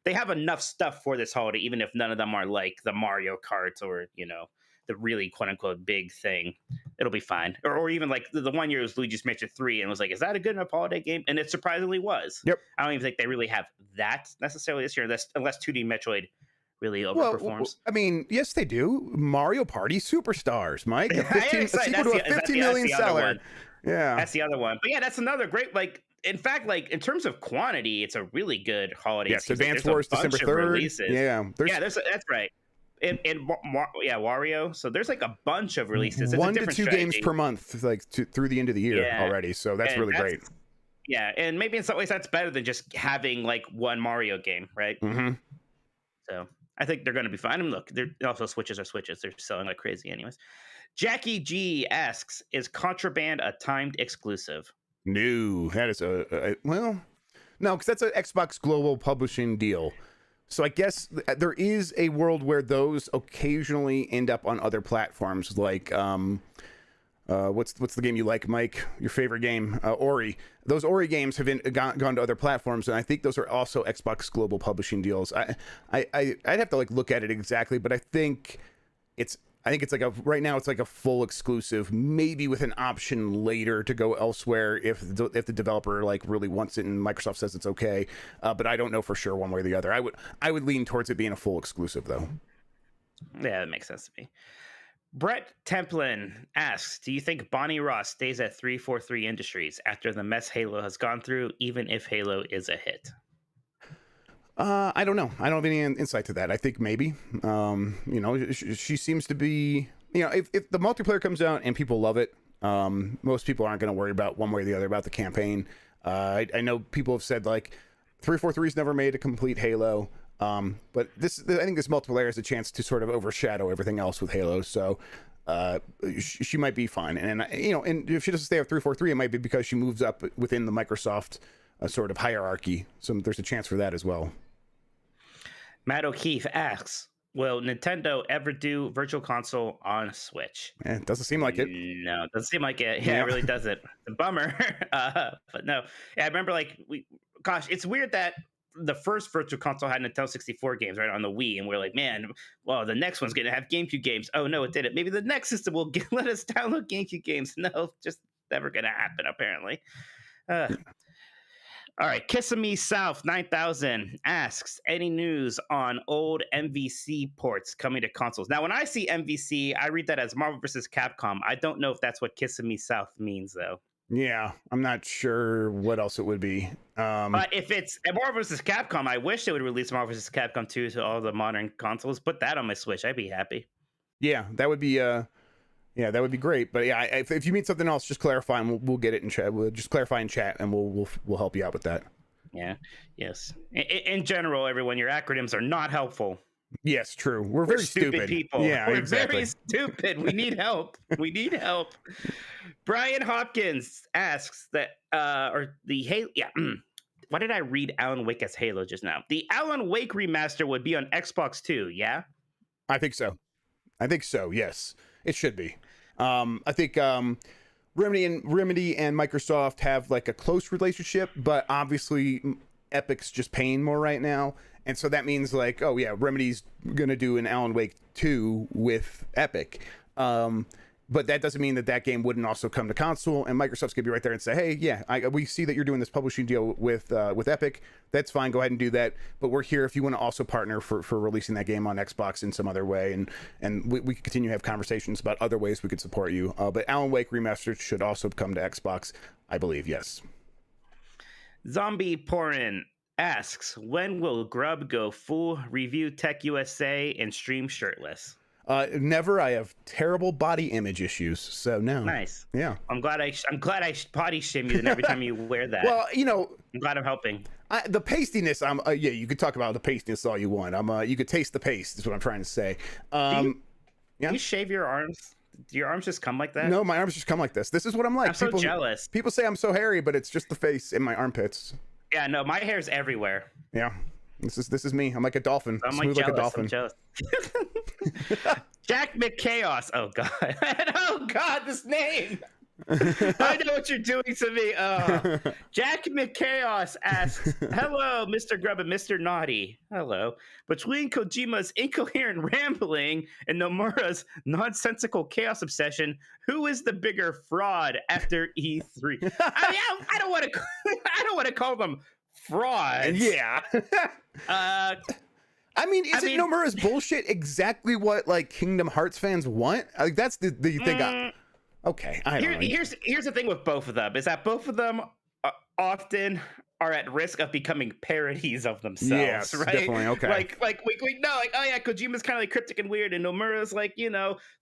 they have enough stuff for this holiday, even if none of them are like the Mario Kart or the really quote unquote big thing. It'll be fine. Or even like the one year was Luigi's Mansion 3, and was like, is that a good enough holiday game? And it surprisingly was. Yep. I don't even think they really have that necessarily this year, unless 2D Metroid really overperforms. Well, I mean, yes, they do. Mario Party Superstars, Mike. A sequel to a 15 million seller. Yeah, that's the other one. But that's another great. Like, in fact, like in terms of quantity, it's a really good holiday. Yes, Advance Wars December 3rd. Yeah, that's right. And Wario. So there's like a bunch of releases. It's 1 to 2 games per month, like through the end of the year already. So that's really great. Yeah, and maybe in some ways that's better than just having like one Mario game, right? Mm-hmm. So I think they're going to be fine. And look, they're also switches are switches. They're selling like crazy, anyways. Jackie G asks, "Is Contraband a timed exclusive?" No, that is well, no, because that's an Xbox Global Publishing deal. So I guess there is a world where those occasionally end up on other platforms, like what's the game you like, Mike? Your favorite game, Ori. Those Ori games have gone to other platforms, and I think those are also Xbox Global Publishing deals. I'd have to like look at it exactly, but I think it's like right now it's like a full exclusive, maybe with an option later to go elsewhere if the developer like really wants it and Microsoft says it's okay. But I don't know for sure one way or the other. I would lean towards it being a full exclusive though. Yeah, that makes sense to me. Brett Templin asks, "Do you think Bonnie Ross stays at 343 Industries after the mess Halo has gone through, even if Halo is a hit?" I don't know. I don't have any insight to that. I think maybe. She seems to be. If the multiplayer comes out and people love it, most people aren't going to worry about one way or the other about the campaign. I know people have said like 343's never made a complete Halo, but I think this multiplayer has a chance to sort of overshadow everything else with Halo. So she might be fine. And and if she doesn't stay at 343, it might be because she moves up within the Microsoft sort of hierarchy. So there's a chance for that as well. Matt O'Keefe asks, "Will Nintendo ever do Virtual Console on Switch?" It doesn't seem like it. No, it doesn't seem like it. Yeah, it really doesn't. It's a bummer. But no. Yeah, I remember it's weird that the first Virtual Console had Nintendo 64 games right on the Wii, and we're like, man, well, the next one's going to have GameCube games. Oh, no, it didn't. Maybe the next system will let us download GameCube games. No, just never going to happen, apparently. All right, Kissimmee South 9000 asks, "Any news on old MVC ports coming to consoles?" Now, when I see MVC, I read that as Marvel vs. Capcom. I don't know if that's what Kissimmee South means, though. Yeah, I'm not sure what else it would be. But if it's Marvel vs. Capcom, I wish they would release Marvel vs. Capcom 2 to all the modern consoles. Put that on my Switch. I'd be happy. Yeah, that would be that would be great. But yeah, if you mean something else, just clarify and we'll get it in chat. We'll just clarify in chat and we'll help you out with that. Yeah. Yes. In general, everyone, your acronyms are not helpful. Yes, true. We're very stupid people. Yeah, we're exactly. Very stupid. We need help. We need help. Brian Hopkins asks that, or the Halo. Yeah. Why did I read Alan Wake as Halo just now? The Alan Wake remaster would be on Xbox too. Yeah. I think so. Yes, it should be. I think Remedy and Microsoft have like a close relationship, but obviously Epic's just paying more right now. And so that means like, oh yeah, Remedy's going to do an Alan Wake 2 with Epic. But that doesn't mean that game wouldn't also come to console, and Microsoft's going to be right there and say, hey, yeah, we see that you're doing this publishing deal with Epic. That's fine. Go ahead and do that. But we're here if you want to also partner for releasing that game on Xbox in some other way. And we can continue to have conversations about other ways we could support you. But Alan Wake Remastered should also come to Xbox, I believe, yes. Zombie Porin asks, when will Grubb go full review Tech USA and stream shirtless? Never. I have terrible body image issues, so no. Nice. Yeah. I'm glad I body shame you every time you wear that. Well, I'm glad I'm helping. The pastiness. You could talk about the pastiness all you want. You could taste the paste. Is what I'm trying to say. Do you shave your arms? Do your arms just come like that? No, my arms just come like this. This is what I'm like. I'm so jealous. People say I'm so hairy, but it's just the face and my armpits. Yeah, no, my hair's everywhere. Yeah. This is me. I'm like a dolphin. I'm smooth like a dolphin. I'm jealous. Jack McChaos. Oh god. Oh god, this name. I know what you're doing to me. Jack McChaos asks, hello, Mr. Grubb and Mr. Naughty. Hello. Between Kojima's incoherent rambling and Nomura's nonsensical chaos obsession, who is the bigger fraud after E3? I don't want to call them frauds. Yeah. I mean, is it Nomura's bullshit exactly what like Kingdom Hearts fans want? Like that's the thing. Okay, I don't know. Here's the thing with both of them is that both of them often are at risk of becoming parodies of themselves, Yes, right? definitely. Okay. Like we know, like, oh yeah, Kojima's kind of like cryptic and weird, and Nomura's like,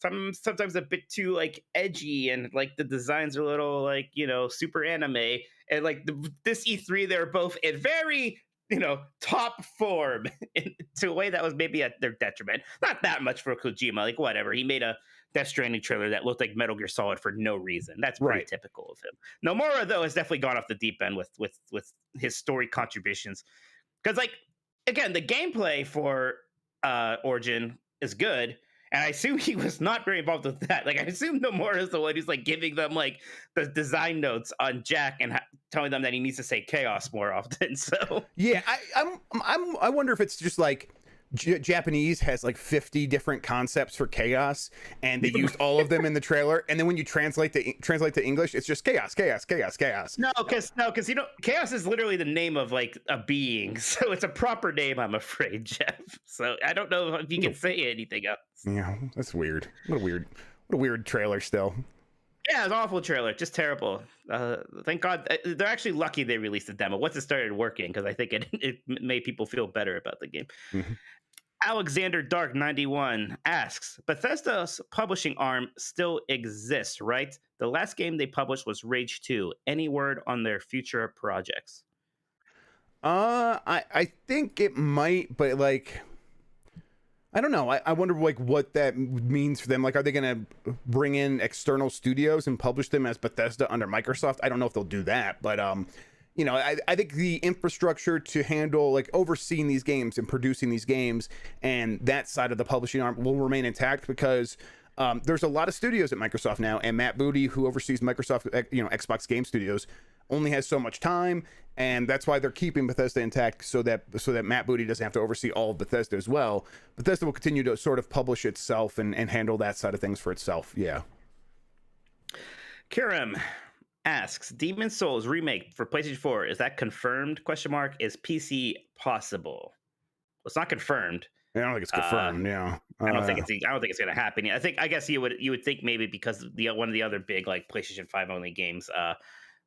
sometimes a bit too like edgy, and like the designs are a little like, super anime, and like this E3, they're both in very top form to a way that was maybe at their detriment. Not that much for Kojima, like whatever. He made a Death Stranding trailer that looked like Metal Gear Solid for no reason. That's pretty typical of him. Nomura, though, has definitely gone off the deep end with his story contributions. Because, like, again, the gameplay for Origin is good, and I assume he was not very involved with that. Like, I assume Nomura is the one who's like giving them like the design notes on Jack and telling them that he needs to say chaos more often. So yeah, I wonder if it's just like Japanese has like 50 different concepts for chaos, and they used all of them in the trailer. And then when you translate to English, it's just chaos. No, because chaos is literally the name of like a being, so it's a proper name, I'm afraid, Jeff. So I don't know if you can say anything else. Yeah, that's weird. What a weird trailer still. Yeah, it's an awful trailer, just terrible. Thank God they're actually lucky they released the demo once it started working, because I think it made people feel better about the game. Mm-hmm. Alexander Dark 91 asks, Bethesda's publishing arm still exists, right? The last game they published was Rage 2. Any word on their future projects? I think it might, but like, I don't know. I wonder like what that means for them. Like, are they going to bring in external studios and publish them as Bethesda under Microsoft? I don't know if they'll do that, but I think the infrastructure to handle like overseeing these games and producing these games and that side of the publishing arm will remain intact, because there's a lot of studios at Microsoft now, and Matt Booty, who oversees Microsoft, Xbox Game Studios, only has so much time, and that's why they're keeping Bethesda intact, so that Matt Booty doesn't have to oversee all of Bethesda as well. Bethesda will continue to sort of publish itself and handle that side of things for itself. Yeah. Kiram asks, Demon's Souls remake for PlayStation 4, is that confirmed? ? Is PC possible? Well, it's not confirmed. I don't think it's confirmed. Yeah, I don't think it's going to happen. I guess you would think maybe because one of the other big like PlayStation 5 only games.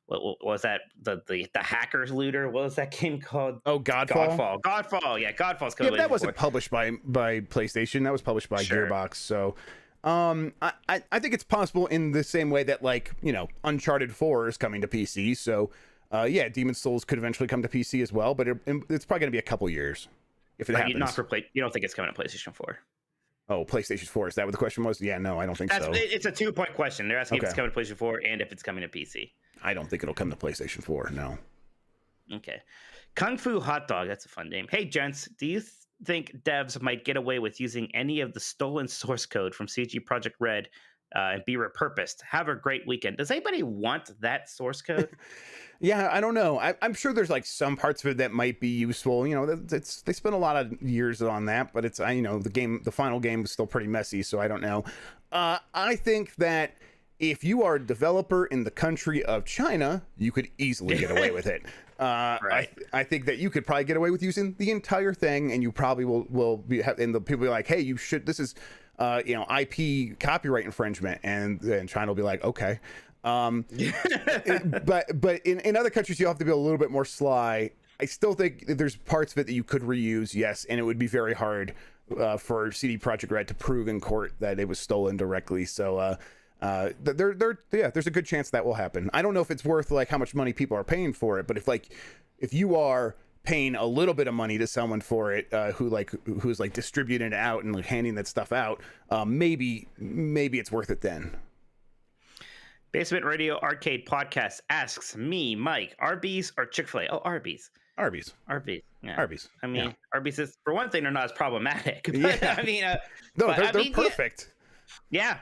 What was that? The Hackers Looter. What was that game called? Oh, Godfall. Godfall. Yeah, Godfall's coming. Yeah, but that wasn't published by PlayStation. That was published by Gearbox. So. I think it's possible in the same way that, like, Uncharted 4 is coming to PC. So, Demon's Souls could eventually come to PC as well, but it's probably going to be a couple years if it happens. You don't think it's coming to PlayStation 4? Oh, PlayStation 4. Is that what the question was? Yeah, no, I don't think so. It's a 2-point question. They're asking if it's coming to PlayStation 4 and if it's coming to PC. I don't think it'll come to PlayStation 4, no. Okay. Kung Fu Hot Dog. That's a fun name. Hey, gents, do you think devs might get away with using any of the stolen source code from CG Project Red and be repurposed? Have a great weekend. Does anybody want that source code? Yeah, I don't know. I'm sure there's like some parts of it that might be useful. They spent a lot of years on that, but it's the final game was still pretty messy, so I don't know. I think that if you are a developer in the country of China, you could easily get away with it. Right. I think that you could probably get away with using the entire thing, and you probably will be, and the people will be like, hey, you should, this is IP copyright infringement, and China will be like, okay. But in other countries, you have to be a little bit more sly. I still think that there's parts of it that you could reuse, yes, and it would be very hard for CD Projekt Red to prove in court that it was stolen directly. So there's a good chance that will happen. I don't know if it's worth like how much money people are paying for it, but if you are paying a little bit of money to someone for it, who's like distributing it out and like handing that stuff out, maybe it's worth it then. Basement Radio Arcade Podcast asks me, Mike, Arby's or Chick-fil-A? Oh, Arby's. Arby's. Yeah. Arby's. I mean, Arby's is, for one thing, they're not as problematic. But, yeah. I mean, they're perfect. Yeah,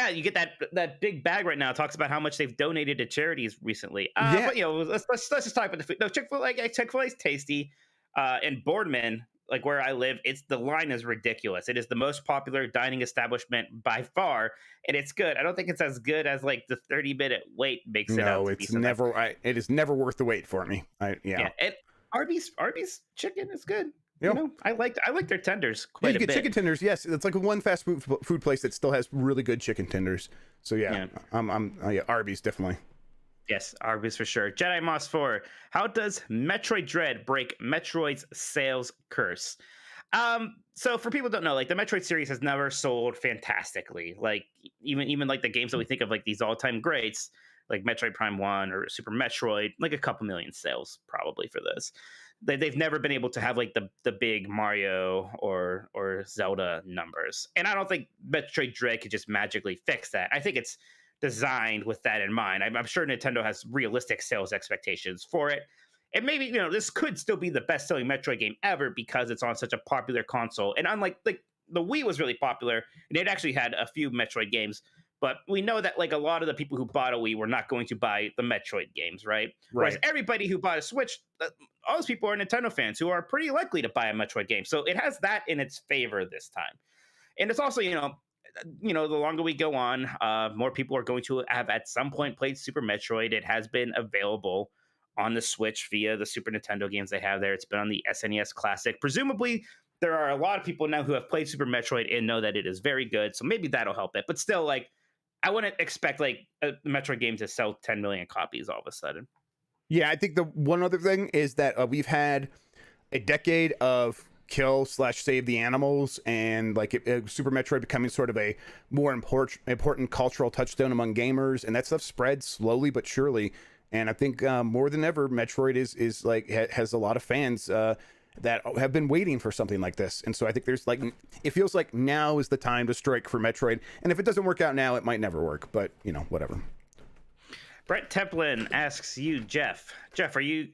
you get that big bag right now. It talks about how much they've donated to charities recently. Yeah. But let's just talk about the food. No, Chick-fil-A is tasty. And Boardman, like where I live, the line is ridiculous. It is the most popular dining establishment by far, and it's good. I don't think it's as good as like the 30-minute wait makes it out. No, it's never. It is never worth the wait for me. Yeah. And Arby's chicken is good. Yep. I like their tenders quite a bit. You get chicken tenders, yes. It's like one fast food place that still has really good chicken tenders. So yeah. I'm Arby's definitely. Yes, Arby's for sure. Jedi Moss 4. How does Metroid Dread break Metroid's sales curse? So for people who don't know, like the Metroid series has never sold fantastically. Like even like the games that we think of like these all-time greats, like Metroid Prime 1 or Super Metroid, like a couple million sales probably for this. They've never been able to have like the big Mario or Zelda numbers. And I don't think Metroid Dread could just magically fix that. I think it's designed with that in mind. I'm sure Nintendo has realistic sales expectations for it. And maybe, this could still be the best-selling Metroid game ever because it's on such a popular console. And unlike, like, the Wii was really popular, and it actually had a few Metroid games, but we know that, like, a lot of the people who bought a Wii were not going to buy the Metroid games, right? Whereas everybody who bought a Switch, all those people are Nintendo fans who are pretty likely to buy a Metroid game. So it has that in its favor this time. And it's also, the longer we go on, more people are going to have at some point played Super Metroid. It has been available on the Switch via the Super Nintendo games they have there. It's been on the SNES Classic. Presumably, there are a lot of people now who have played Super Metroid and know that it is very good. So maybe that'll help it. But still, like, I wouldn't expect like a Metroid game to sell 10 million copies all of a sudden. Yeah, I think the one other thing is that we've had a decade of kill/save the animals, and like Super Metroid becoming sort of a more important cultural touchstone among gamers, and that stuff spreads slowly but surely. And I think more than ever, Metroid is like has a lot of fans that have been waiting for something like this. And so I think there's like, it feels like now is the time to strike for Metroid. And if it doesn't work out now, it might never work. But whatever. Brett Templin asks you, Jeff. Jeff, are you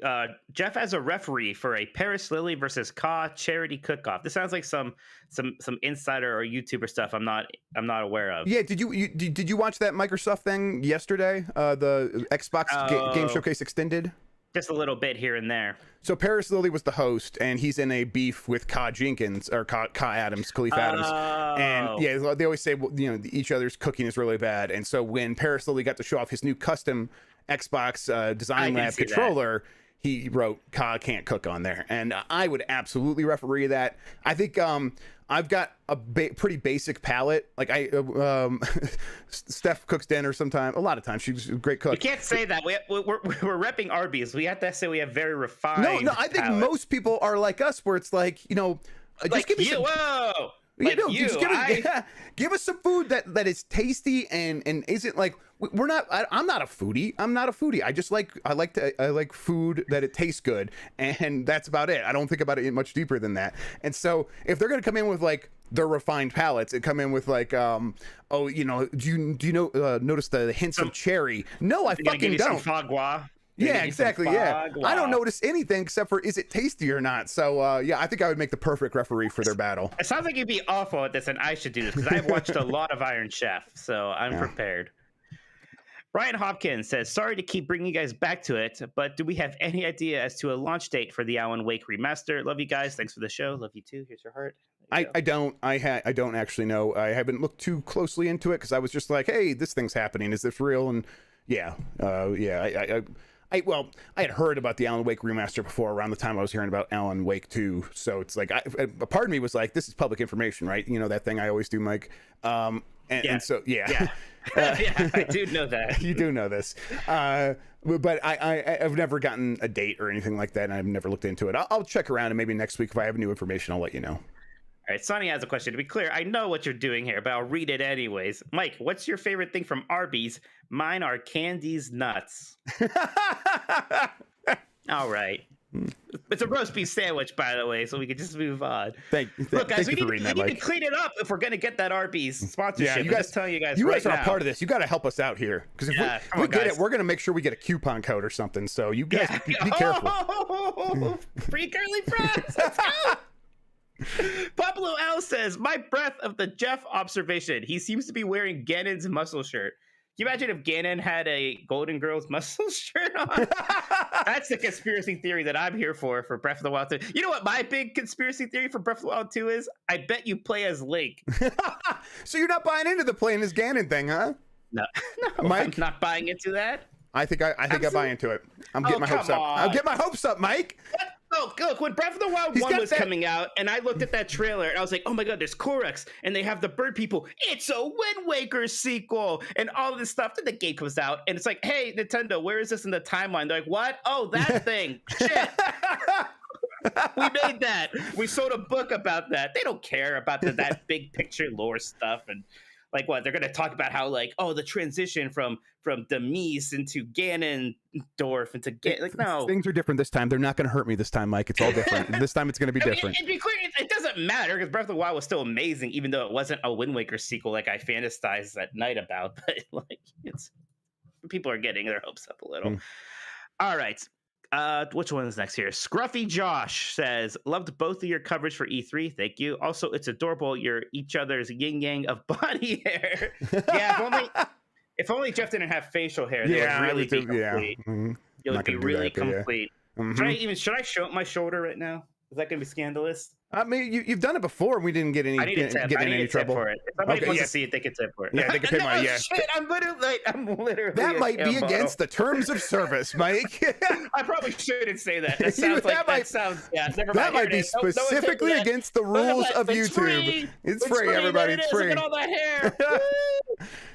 Jeff as a referee for a Paris Lily versus Ka charity cook-off? This sounds like some insider or YouTuber stuff I'm not aware of. Yeah, did you watch that Microsoft thing yesterday? The Xbox Game Showcase Extended? Just a little bit here and there. So Paris Lily was the host, and he's in a beef with Ka Jenkins or Ka Adams, Khalif Adams. And yeah, they always say, well, each other's cooking is really bad. And so when Paris Lily got to show off his new custom Xbox Design Lab controller, he wrote "Ka can't cook" on there, and I would absolutely referee that. I think I've got a pretty basic palate. Like Steph cooks dinner sometimes. A lot of times she's a great cook. You can't say that. We're repping Arby's. We have to say we have very refined. No, I think most people are like us, where it's like just like give me you. some. Whoa. Give us some food that is tasty and isn't like I'm not a foodie. I like food that it tastes good, and that's about it. I don't think about it much deeper than that. And so if they're gonna come in with like their refined palates and come in with like do you notice the hints of cherry? No, I fucking don't. Some foie gras. Yeah, exactly. Yeah, I don't notice anything except for is it tasty or not. So yeah, I think I would make the perfect referee for their battle. It sounds like you'd be awful at this, and I should do this because I've watched a lot of Iron Chef, so I'm prepared. Brian Hopkins says, "Sorry to keep bringing you guys back to it, but do we have any idea as to a launch date for the Alan Wake remaster? Love you guys. Thanks for the show. Love you too. Here's your heart." I don't actually know. I haven't looked too closely into it because I was just like, hey, this thing's happening. Is this real? And I had heard about the Alan Wake remaster before around the time I was hearing about Alan Wake 2. So it's like, a part of me was like, this is public information, right? That thing I always do, Mike. And so, yeah, I do know that. You do know this. But I've never gotten a date or anything like that, and I've never looked into it. I'll check around, and maybe next week if I have new information, I'll let you know. All right, Sonny has a question. To be clear, I know what you're doing here, but I'll read it anyways. Mike, what's your favorite thing from Arby's? Mine are Candy's nuts. All right. It's a roast beef sandwich, by the way, so we can just move on. Look, guys, we need to clean it up if we're going to get that Arby's sponsorship. Yeah, you guys, just telling you guys are a part of this. You got to help us out here, because if we get it, we're going to make sure we get a coupon code or something. So you guys be careful. Free curly fries. Let's go. Pablo L says, "My breath of the Jeff observation. He seems to be wearing Ganon's muscle shirt. Can you imagine if Ganon had a Golden Girls muscle shirt on?" That's the conspiracy theory that I'm here for Breath of the Wild 2. You know what my big conspiracy theory for Breath of the Wild 2 is? I bet you play as Link. So you're not buying into the playing as Ganon thing, huh? No, Mike? I'm not buying into that. I think I buy into it. I'm getting my hopes up. I'll get my hopes up, Mike. Look, when Breath of the Wild 1 was coming out, and I looked at that trailer, and I was like, oh my god, there's Korax, and they have the bird people. It's a Wind Waker sequel, and all of this stuff. Then the game comes out, and it's like, hey, Nintendo, where is this in the timeline? They're like, what? Oh, that thing. Shit. We made that. We sold a book about that. They don't care about that big picture lore stuff. And like what? They're going to talk about how like, oh, the transition from Demise into Ganondorf into like, no. Things are different this time. They're not going to hurt me this time, Mike. It's all different. This time it's going to be different. And be clear, it doesn't matter because Breath of the Wild was still amazing, even though it wasn't a Wind Waker sequel like I fantasized at night about. But like, it's people are getting their hopes up a little. All right. Which one is next here? Scruffy Josh says, loved both of your coverage for E3. Thank you. Also, it's adorable. You're each other's yin yang of body hair. Yeah, if only Jeff didn't have facial hair, that would really be complete. Yeah. Mm-hmm. It would be really complete. Yeah. Mm-hmm. Should I show my shoulder right now? Is that going to be scandalous? I mean, you've done it before, and we didn't get in any trouble for it. If somebody wants to see it, they can tip for it. Yeah, they can pay money. Yeah, shit, I'm literally. That might be against the terms of service, Mike. I probably shouldn't say that. That sounds like that sounds. Yeah, never mind. That might be specifically against the rules of YouTube. It's free, everybody. It's free. Look at all that hair.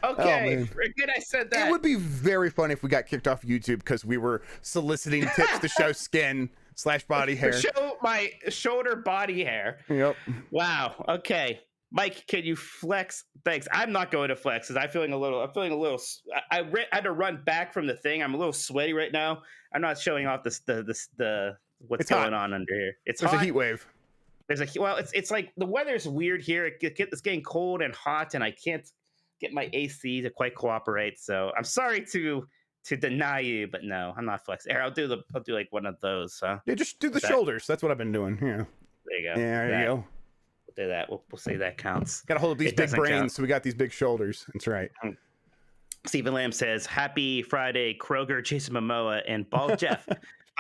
Okay, good. I said that. It would be very funny if we got kicked off YouTube because we were soliciting tips to show skin / body hair. Show my shoulder body hair. Yep. Wow. Okay. Mike, can you flex? Thanks. I'm not going to flex because I'm feeling a little. I had to run back from the thing. I'm a little sweaty right now. I'm not showing off what's going on under here. There's a heat wave. It's like the weather's weird here. It's getting cold and hot, and I can't get my AC to quite cooperate. So I'm sorry to deny you, but no, I'm not flexing. Here, I'll do like one of those. Yeah, just do the shoulders. That's what I've been doing. Yeah. There you go. Yeah, there you go. We'll do that. We'll say that counts. Got to hold up these big brains, so we got these big shoulders. That's right. Stephen Lamb says, "Happy Friday, Kroger, Jason Momoa, and Bald Jeff.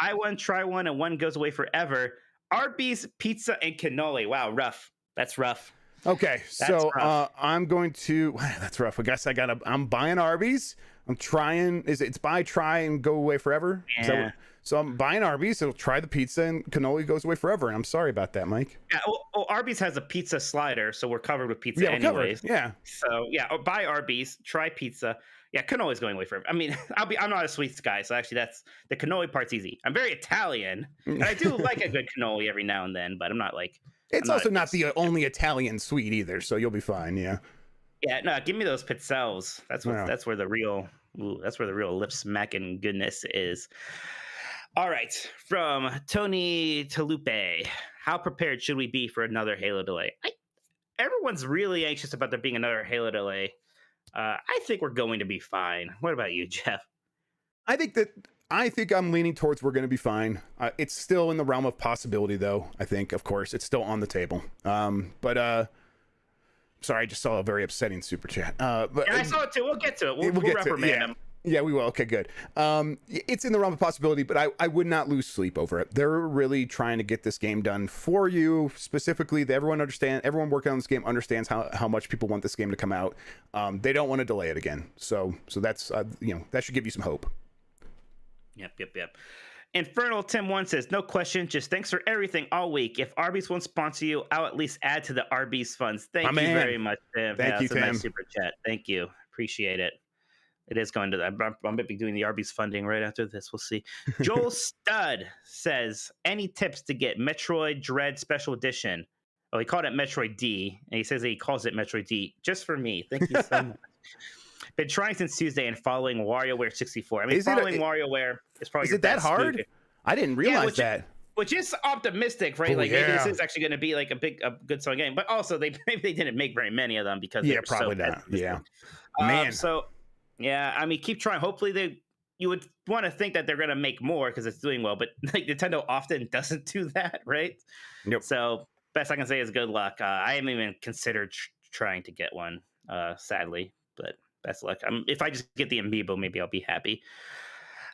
Buy one, try one, and one goes away forever. Arby's pizza and cannoli. Wow, rough. That's rough. Okay, so I'm going to. That's rough. I guess I'm buying Arby's. I'm trying. It's buy, try, and go away forever? Yeah. So I'm buying Arby's. It'll try the pizza, and cannoli goes away forever. And I'm sorry about that, Mike. Yeah. Well, Arby's has a pizza slider, so we're covered with pizza anyways. Yeah. So yeah, buy Arby's, try pizza. Yeah, cannoli's going away forever. I mean, I'm not a sweets guy, so actually the cannoli part's easy. I'm very Italian, and I do like a good cannoli every now and then, but I'm not like. It's also not the only Italian sweet either, so you'll be fine. Yeah. Yeah, no, give me those pizzelles. That's where the real lip smacking goodness is. All right, from Tony Talupe, how prepared should we be for another Halo delay? Everyone's really anxious about there being another Halo delay. I think we're going to be fine. What about you, Jeff? I think I'm leaning towards we're going to be fine. It's still in the realm of possibility, though. I think, of course, it's still on the table. Sorry, I just saw a very upsetting super chat. But I saw it too. We'll get to it. We'll reprimand him. Yeah, we will. Okay, good. It's in the realm of possibility, but I would not lose sleep over it. They're really trying to get this game done for you specifically. Everyone working on this game understands how much people want this game to come out. They don't want to delay it again. So that's that should give you some hope. Yep. Infernal Tim 1 says, no question, just thanks for everything all week. If Arby's won't sponsor you, I'll at least add to the Arby's funds. Thank you very much, Tim. Thank you, Tim. Nice super chat. Thank you. Appreciate it. It is going to that. I'm going to be doing the Arby's funding right after this. We'll see. Joel Stud says, any tips to get Metroid Dread Special Edition? Oh, he called it Metroid D, and he says he calls it Metroid D just for me. Thank you so much. Been trying since Tuesday and following WarioWare 64. I mean, WarioWare is probably. Is it that hard? Movie. I didn't realize that. Which is optimistic, right? Maybe this is actually going to be like a good selling game. But also, maybe they didn't make very many of them because they were probably so not. Yeah, man. So yeah, I mean, keep trying. Hopefully, you would want to think that they're going to make more because it's doing well. But like Nintendo often doesn't do that, right? Yep. So best I can say is good luck. I haven't even considered trying to get one, sadly, but. Best luck. If I just get the amiibo, maybe I'll be happy.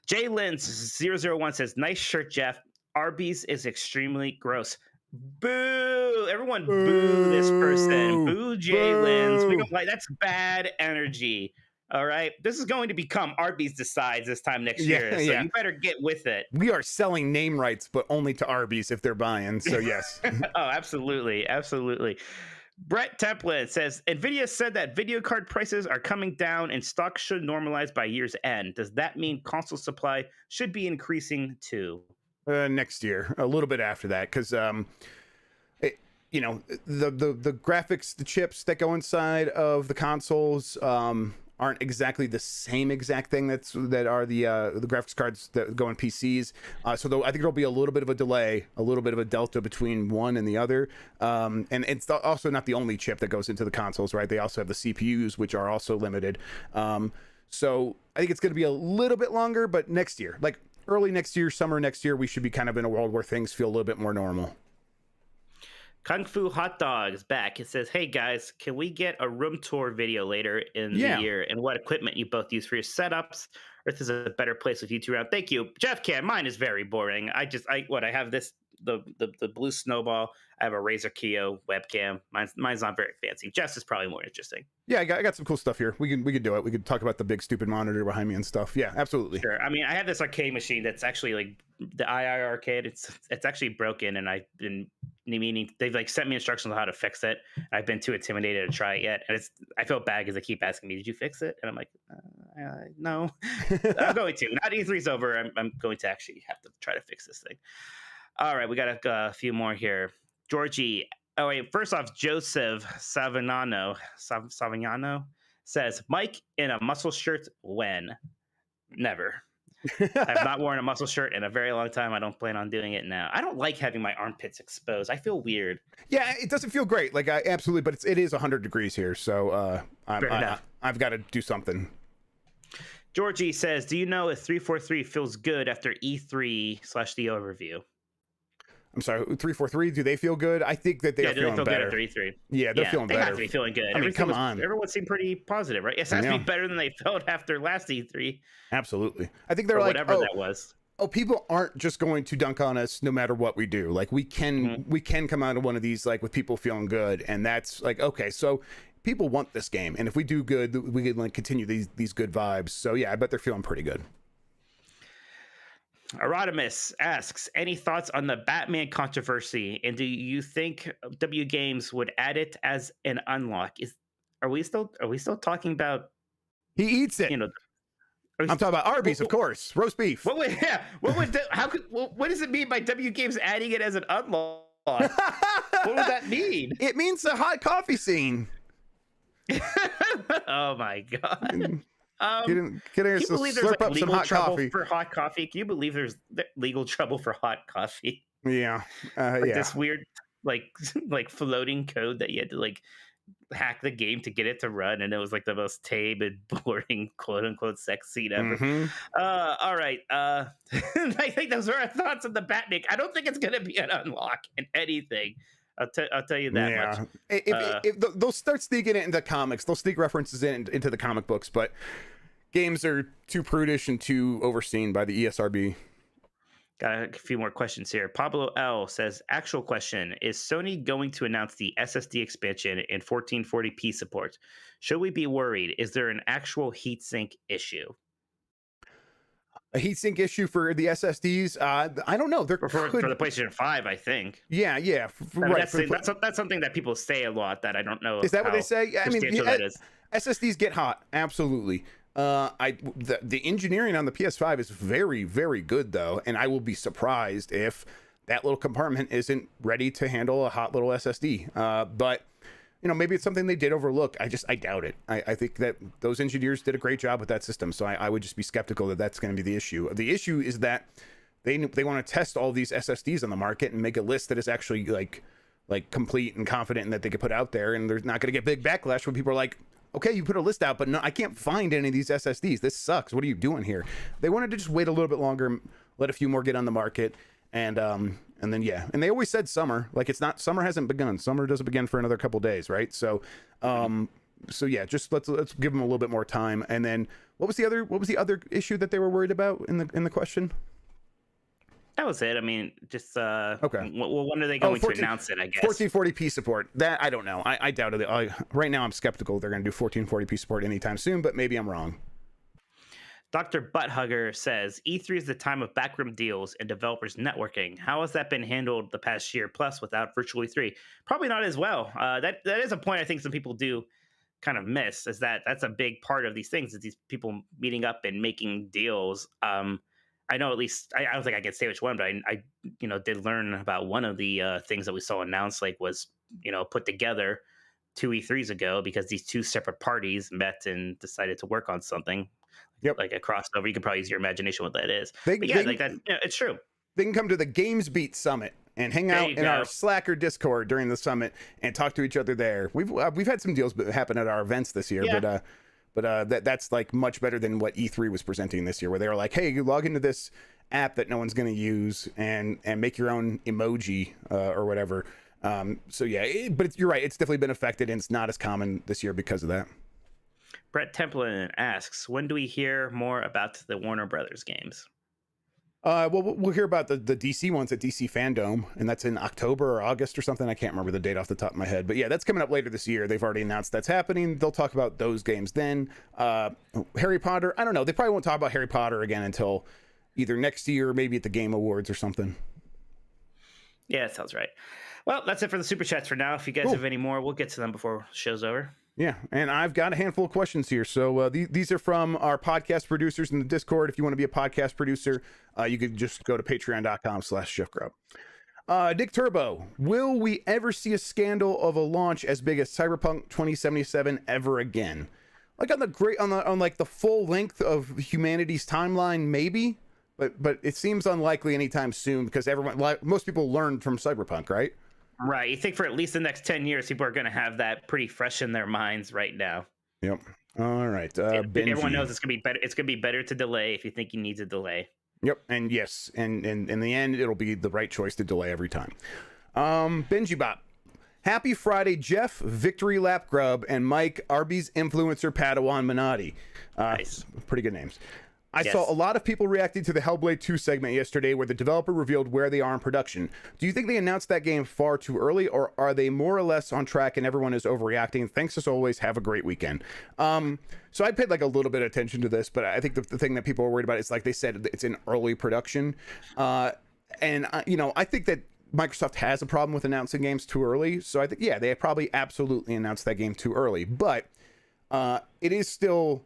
Jay Lins 001 says, nice shirt, Jeff. Arby's is extremely gross. Boo! Everyone boo this person. Boo Jay Lins. We don't like that's bad energy. All right, this is going to become Arby's Decides this time next year, so you better get with it. We are selling name rights, but only to Arby's if they're buying. So yes. Oh, absolutely, absolutely. Brett Templin says Nvidia said that video card prices are coming down and stock should normalize by year's end. Does that mean console supply should be increasing too? Next year, a little bit after that, because you know, the graphics, the chips that go inside of the consoles aren't exactly the same exact thing that are the graphics cards that go in PCs. So I think there'll be a little bit of a delay, a little bit of a delta between one and the other. And it's also not the only chip that goes into the consoles, right? They also have the CPUs, which are also limited. So I think it's going to be a little bit longer, but next year, like early next year, summer next year, we should be kind of in a world where things feel a little bit more normal. Kung Fu Hot Dog is back. It says, hey guys, can we get a room tour video later in the year and what equipment you both use for your setups? Earth is a better place with you two around. Thank you. Jeff can. Mine is very boring. I have this, the blue snowball. I have a Razer Kiyo webcam. Mine's not very fancy. Jeff's is probably more interesting. Yeah, I got some cool stuff here. We can do it. We could talk about the big stupid monitor behind me and stuff. Yeah, absolutely. Sure. I mean, I have this arcade machine that's actually like the II arcade. It's actually broken, and I've been meaning they've like sent me instructions on how to fix it. I've been too intimidated to try it yet, and I feel bad because they keep asking me, "Did you fix it?" And I'm like, "No, I'm going to." Not E3's over. I'm going to actually have to try to fix this thing. All right, we got a few more here. Georgie. Oh wait, first off, Joseph Savignano says, Mike in a muscle shirt when? Never. I've not worn a muscle shirt in a very long time. I don't plan on doing it now. I don't like having my armpits exposed. I feel weird. Yeah, it doesn't feel great. Like absolutely, but it is 100 degrees here, so I've got to do something. Georgie says, do you know if 343 feels good after E3/the overview? I'm sorry, 343. Do they feel good? I think that they're feeling better. Good after E3. Yeah, they're feeling better. They have to be feeling good. I mean, come on. Everyone seemed pretty positive, right? It has to be better than they felt after last E3. Absolutely. I think they're like, whatever that was. Oh, people aren't just going to dunk on us no matter what we do. Like we can come out of one of these like with people feeling good, and that's like okay. So people want this game, and if we do good, we can like continue these good vibes. So yeah, I bet they're feeling pretty good. Erotimus asks, any thoughts on the Batman controversy, and do you think W Games would add it as an unlock? Are we still talking about? He eats it. You know, I'm talking about Arby's, of course, roast beef. What does it mean by W Games adding it as an unlock? What would that mean? It means the hot coffee scene. Oh my god. Can you believe there's like legal trouble for hot coffee? Can you believe there's legal trouble for hot coffee? Yeah, this weird like floating code that you had to like hack the game to get it to run, and it was like the most tame and boring quote unquote sex scene ever. All right, I think those are our thoughts on the Batnik. I don't think it's going to be an unlock in anything. I'll tell you that much. If they'll start sneaking it into comics, they'll sneak references into the comic books, but games are too prudish and too overseen by the ESRB. Got a few more questions here. Pablo L says, actual question, is Sony going to announce the SSD expansion and 1440p support? Should we be worried? Is there an actual heatsink issue? A heatsink issue for the SSDs? I don't know. For the PlayStation 5, I think. Yeah. Right. That's something that people say a lot that I don't know. Is that what they say? I mean, that is. SSDs get hot. Absolutely. The engineering on the PS5 is very, very good, though, and I will be surprised if that little compartment isn't ready to handle a hot little SSD. But you know, maybe it's something they did overlook. I doubt it. I think that those engineers did a great job with that system, so I would just be skeptical that that's going to be the issue. The issue is that they want to test all these SSDs on the market and make a list that is actually like complete and confident and that they could put out there, and they're not going to get big backlash when people are like, okay, you put a list out, but no, I can't find any of these SSDs. This sucks. What are you doing here? They wanted to just wait a little bit longer, let a few more get on the market, and then yeah. And they always said summer. Like summer hasn't begun. Summer doesn't begin for another couple days, right? So yeah, just let's give them a little bit more time. And then what was the other issue that they were worried about in the question? That was it. I mean, just Okay. Well, when are they going to announce it? I guess 1440p support. That I don't know. I doubt it. Right now, I'm skeptical they're going to do 1440p support anytime soon, but maybe I'm wrong. Dr. Butthugger says E3 is the time of backroom deals and developers networking. How has that been handled the past year plus without virtual E3? Probably not as well. That is a point I think some people do kind of miss, is that's a big part of these things, is these people meeting up and making deals. I know, at least I don't think I can say which one, but I did learn about one of the things that we saw announced, like was put together 2 E3s ago because these two separate parties met and decided to work on something. Yep. Like a crossover. You can probably use your imagination what that is. But yeah, like that. It's true. They can come to the Gamesbeat Summit and hang out in our Slacker Discord during the summit and talk to each other there. We've had some deals happen at our events this year, but that's like much better than what E3 was presenting this year, where they were like, hey, you log into this app that no one's going to use and make your own emoji or whatever. So yeah, but you're right. It's definitely been affected, and it's not as common this year because of that. Brett Templin asks, when do we hear more about the Warner Brothers games? Well, we'll hear about the DC ones at DC Fandom, and that's in October or August or something. I can't remember the date off the top of my head, but yeah, that's coming up later this year. They've already announced that's happening. They'll talk about those games then. Harry Potter, I don't know. They probably won't talk about Harry Potter again until either next year or maybe at the Game Awards or something. Yeah, that sounds right. Well, that's it for the Super Chats for now. If you guys have any more, we'll get to them before the show's over. Yeah, and I've got a handful of questions here. So these are from our podcast producers in the Discord. If you want to be a podcast producer, you could just go to patreon.com/chefgrubb. Dick Turbo, will we ever see a scandal of a launch as big as Cyberpunk 2077 ever again? Like on like the full length of humanity's timeline, maybe, but it seems unlikely anytime soon because most people learned from Cyberpunk, right? Right. You think for at least the next 10 years, people are going to have that pretty fresh in their minds right now. Yep. All right. Everyone knows it's going to be better. It's going to be better to delay if you think you need to delay. Yep. And yes. And in the end, it'll be the right choice to delay every time. Benji Bop. Happy Friday, Jeff, Victory Lap Grubb, and Mike, ARBY'S influencer Padawan Minotti. Nice. Pretty good names. I saw a lot of people reacting to the Hellblade 2 segment yesterday where the developer revealed where they are in production. Do you think they announced that game far too early, or are they more or less on track and everyone is overreacting? Thanks as always. Have a great weekend. So I paid like a little bit of attention to this, but I think the thing that people are worried about is, like they said, it's in early production. I think that Microsoft has a problem with announcing games too early. So I think, yeah, they probably absolutely announced that game too early, but it is still...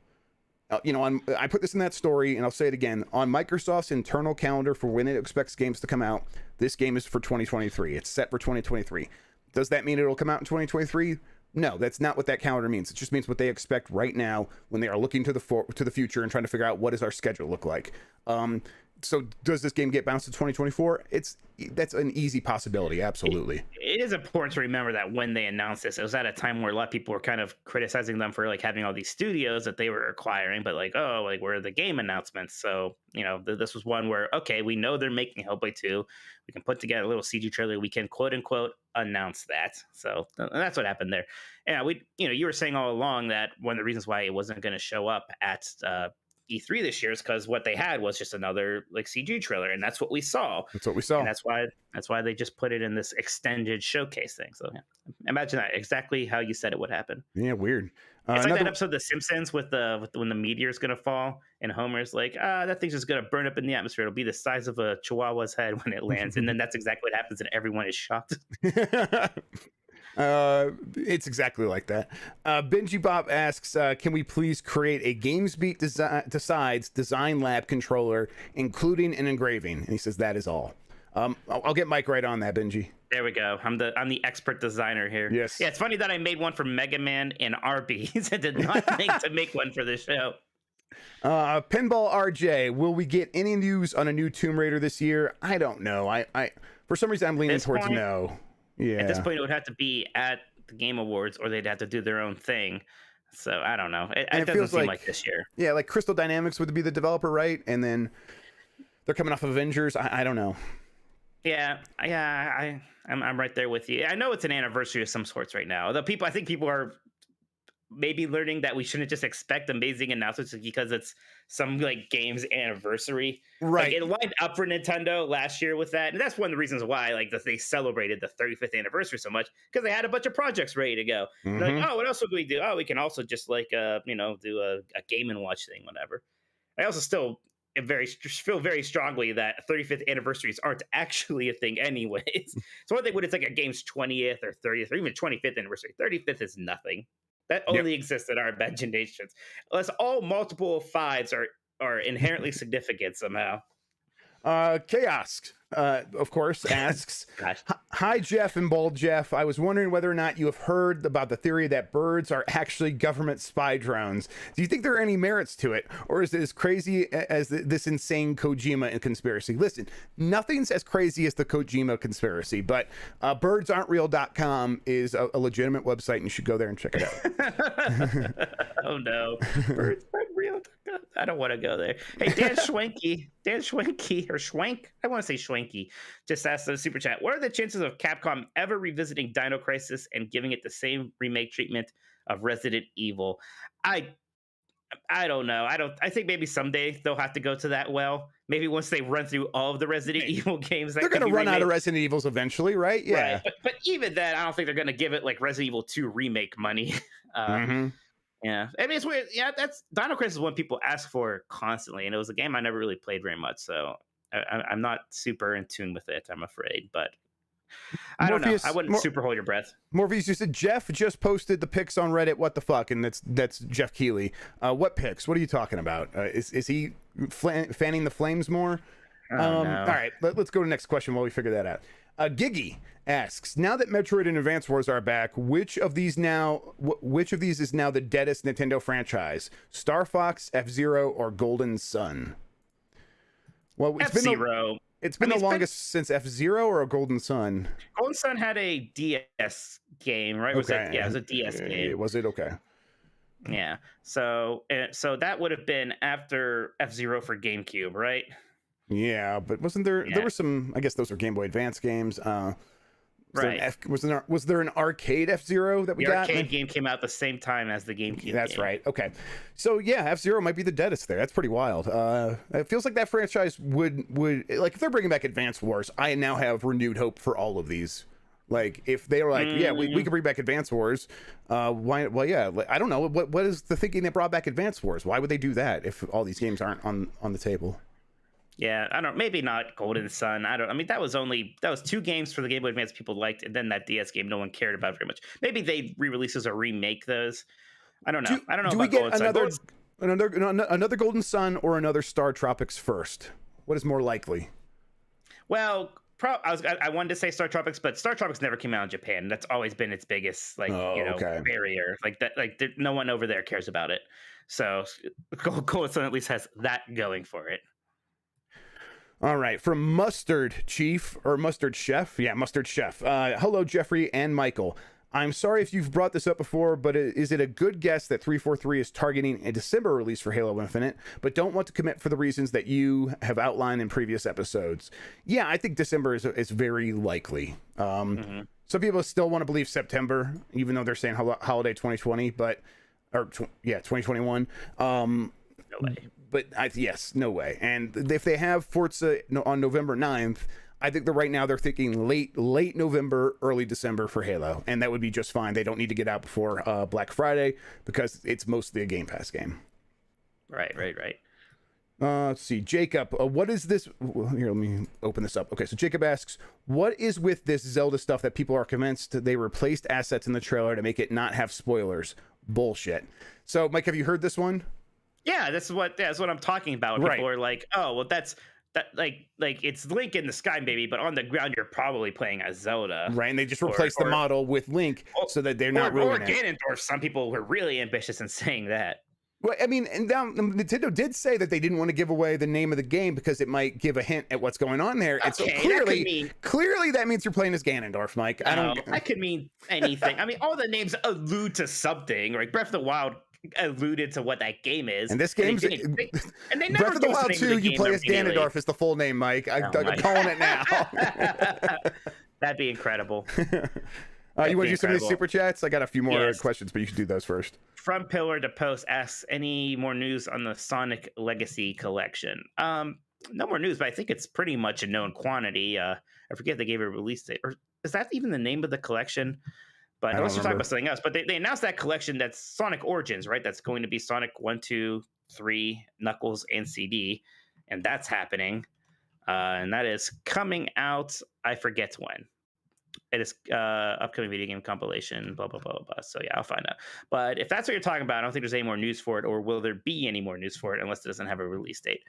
I put this in that story, and I'll say it again. On Microsoft's internal calendar for when it expects games to come out, this game is for 2023. It's set for 2023. Does that mean it'll come out in 2023? No, that's not what that calendar means. It just means what they expect right now when they are looking to the future and trying to figure out what does our schedule look like. So does this game get bounced to 2024? That's an easy possibility, absolutely. It is important to remember that when they announced this, it was at a time where a lot of people were kind of criticizing them for like having all these studios that they were acquiring, but like, oh, like where are the game announcements? So, this was one where, okay, we know they're making Hellblade 2. We can put together a little CG trailer. We can quote unquote announce that. So that's what happened there. And you were saying all along that one of the reasons why it wasn't going to show up at E3 this year is because what they had was just another like CG trailer, and that's what we saw. And that's why they just put it in this extended showcase thing. So yeah, imagine that exactly how you said it would happen. Yeah, weird. It's like that episode of The Simpsons with when the meteor's gonna fall, and Homer's like, that thing's just gonna burn up in the atmosphere. It'll be the size of a chihuahua's head when it lands, and then that's exactly what happens, and everyone is shocked. It's exactly like that. Benji Bob asks, can we please create a Gamesbeat Decides Design Lab controller, including an engraving? And he says that is all. I'll get Mike right on that, Benji. There we go. I'm the expert designer here. Yes. Yeah, it's funny that I made one for Mega Man and ARBY'S. I did not think to make one for the show. Pinball RJ, will we get any news on a new Tomb Raider this year? I don't know. I for some reason I'm leaning towards no. Yeah. At this point, it would have to be at the Game Awards, or they'd have to do their own thing. So I don't know. It doesn't seem like this year. Yeah, like Crystal Dynamics would be the developer, right? And then they're coming off of Avengers. I don't know. Yeah, I'm right there with you. I know it's an anniversary of some sorts right now. I think people are maybe learning that we shouldn't just expect amazing announcements because it's some like game's anniversary. Right. Like it lined up for Nintendo last year with that, and that's one of the reasons why like they celebrated the 35th anniversary so much, because they had a bunch of projects ready to go. Mm-hmm. They're like, oh, what else would we do? Oh, we can also just like do a Game and Watch thing, whatever. I also still feel very strongly that 35th anniversaries aren't actually a thing anyways. So one thing when it's like a game's 20th or 30th or even 25th anniversary, 35th is nothing. That only exists in our imaginations. Unless all multiple fives are inherently significant somehow. Chaos, of course, asks, hi, Jeff and Bald Jeff. I was wondering whether or not you have heard about the theory that birds are actually government spy drones. Do you think there are any merits to it? Or is it as crazy as this insane Kojima and conspiracy? Listen, nothing's as crazy as the Kojima conspiracy, but birdsaren'treal.com is a legitimate website, and you should go there and check it out. Oh, no. Birds aren't real. I don't want to go there. Hey, Dan Schwenky, or Schwenk, I want to say Schwenky, just asked the super chat, what are the chances of Capcom ever revisiting Dino Crisis and giving it the same remake treatment of Resident Evil? I don't know. I think maybe someday they'll have to go to that well. Maybe once they run through all of the Resident Evil games, they're going to run out of Resident Evils eventually, right? Yeah. Right. But even then, I don't think they're going to give it like Resident Evil 2 remake money. Yeah, I mean, it's weird. Yeah, that's Dino Crisis is one people ask for constantly, and it was a game I never really played very much, so I'm not super in tune with it, I'm afraid. But I don't know. I wouldn't super hold your breath. Morpheus, you said Jeff just posted the pics on Reddit. What the fuck? And that's Jeff Keighley. What pics? What are you talking about? Is he fanning the flames more? Oh, no. All right, let's go to the next question while we figure that out. Giggy asks, now that Metroid and Advance Wars are back, which of these is now the deadest Nintendo franchise? Star Fox, F-Zero, or Golden Sun? Well, F-Zero. It's been the longest since F-Zero or a Golden Sun? Golden Sun had a DS game, right? Okay. It was a DS game. Was it? Okay. Yeah. So that would have been after F-Zero for GameCube, right? Yeah, but wasn't there? Yeah. There were some. I guess those were Game Boy Advance games. Right. Was there an arcade F-Zero that we got? The arcade game came out the same time as the GameCube. That's right. Okay. So yeah, F-Zero might be the deadest there. That's pretty wild. It feels like that franchise would like if they're bringing back Advance Wars, I now have renewed hope for all of these. Like if they were like, yeah, we can bring back Advance Wars. Why? Well, yeah. I don't know. What is the thinking that brought back Advance Wars? Why would they do that if all these games aren't on the table? Yeah, I don't. Maybe not Golden Sun. I mean, that was 2 games for the Game Boy Advance people liked, and then that DS game no one cared about very much. Maybe they re-releases or remake those. I don't know. I don't know. Do we get another Golden Sun or another Star Tropics first? What is more likely? Well, I wanted to say Star Tropics, but Star Tropics never came out in Japan. That's always been its biggest barrier. Like that, no one over there cares about it. So Golden Sun at least has that going for it. All right, from Mustard Chief or Mustard Chef. Yeah, Mustard Chef. Hello, Jeffrey and Michael. I'm sorry if you've brought this up before, but is it a good guess that 343 is targeting a December release for Halo Infinite, but don't want to commit for the reasons that you have outlined in previous episodes? Yeah, I think December is very likely. Some people still want to believe September, even though they're saying holiday 2020, 2021. No way. But yes, no way. And if they have Forza on November 9th, I think that right now they're thinking late November, early December for Halo, and that would be just fine. They don't need to get out before Black Friday because it's mostly a Game Pass game. Right. Let's see, Jacob. What is this? Here, let me open this up. Okay, so Jacob asks, what is with this Zelda stuff that people are convinced they replaced assets in the trailer to make it not have spoilers? Bullshit. So, Mike, have you heard this one? Yeah, that's what I'm talking about. People are like, oh, well, that's like it's Link in the sky, baby, but on the ground you're probably playing as Zelda. Right, and they just replaced the model with Link so that they're not ruining it. Or Ganondorf. Some people were really ambitious in saying that. Well, I mean, and now Nintendo did say that they didn't want to give away the name of the game because it might give a hint at what's going on there. And so clearly that means you're playing as Ganondorf, Mike. That could mean anything. I mean, all the names allude to something. Like Breath of the Wild alluded to what that game is. And this game's and they never Breath of the Wild 2, you play as Ganondorf is the full name, Mike. I'm calling it now. That'd be incredible. You want to do some of these incredible. super chats? I got a few more Yes. questions, but you should do those first. From Pillar to Post asks, any more news on the Sonic Legacy collection? No more news, but I think it's pretty much a known quantity. I forget they gave a release date, or is that even the name of the collection? But let's just talk about something else. But they announced that collection that's Sonic Origins, right? That's going to be Sonic 1, 2, 3, Knuckles, and CD, and that's happening. And that is coming out. I forget when. It is upcoming video game compilation, blah, blah, blah, blah. So yeah, I'll find out. But if that's what you're talking about, I don't think there's any more news for it, or will there be any more news for it unless it doesn't have a release date.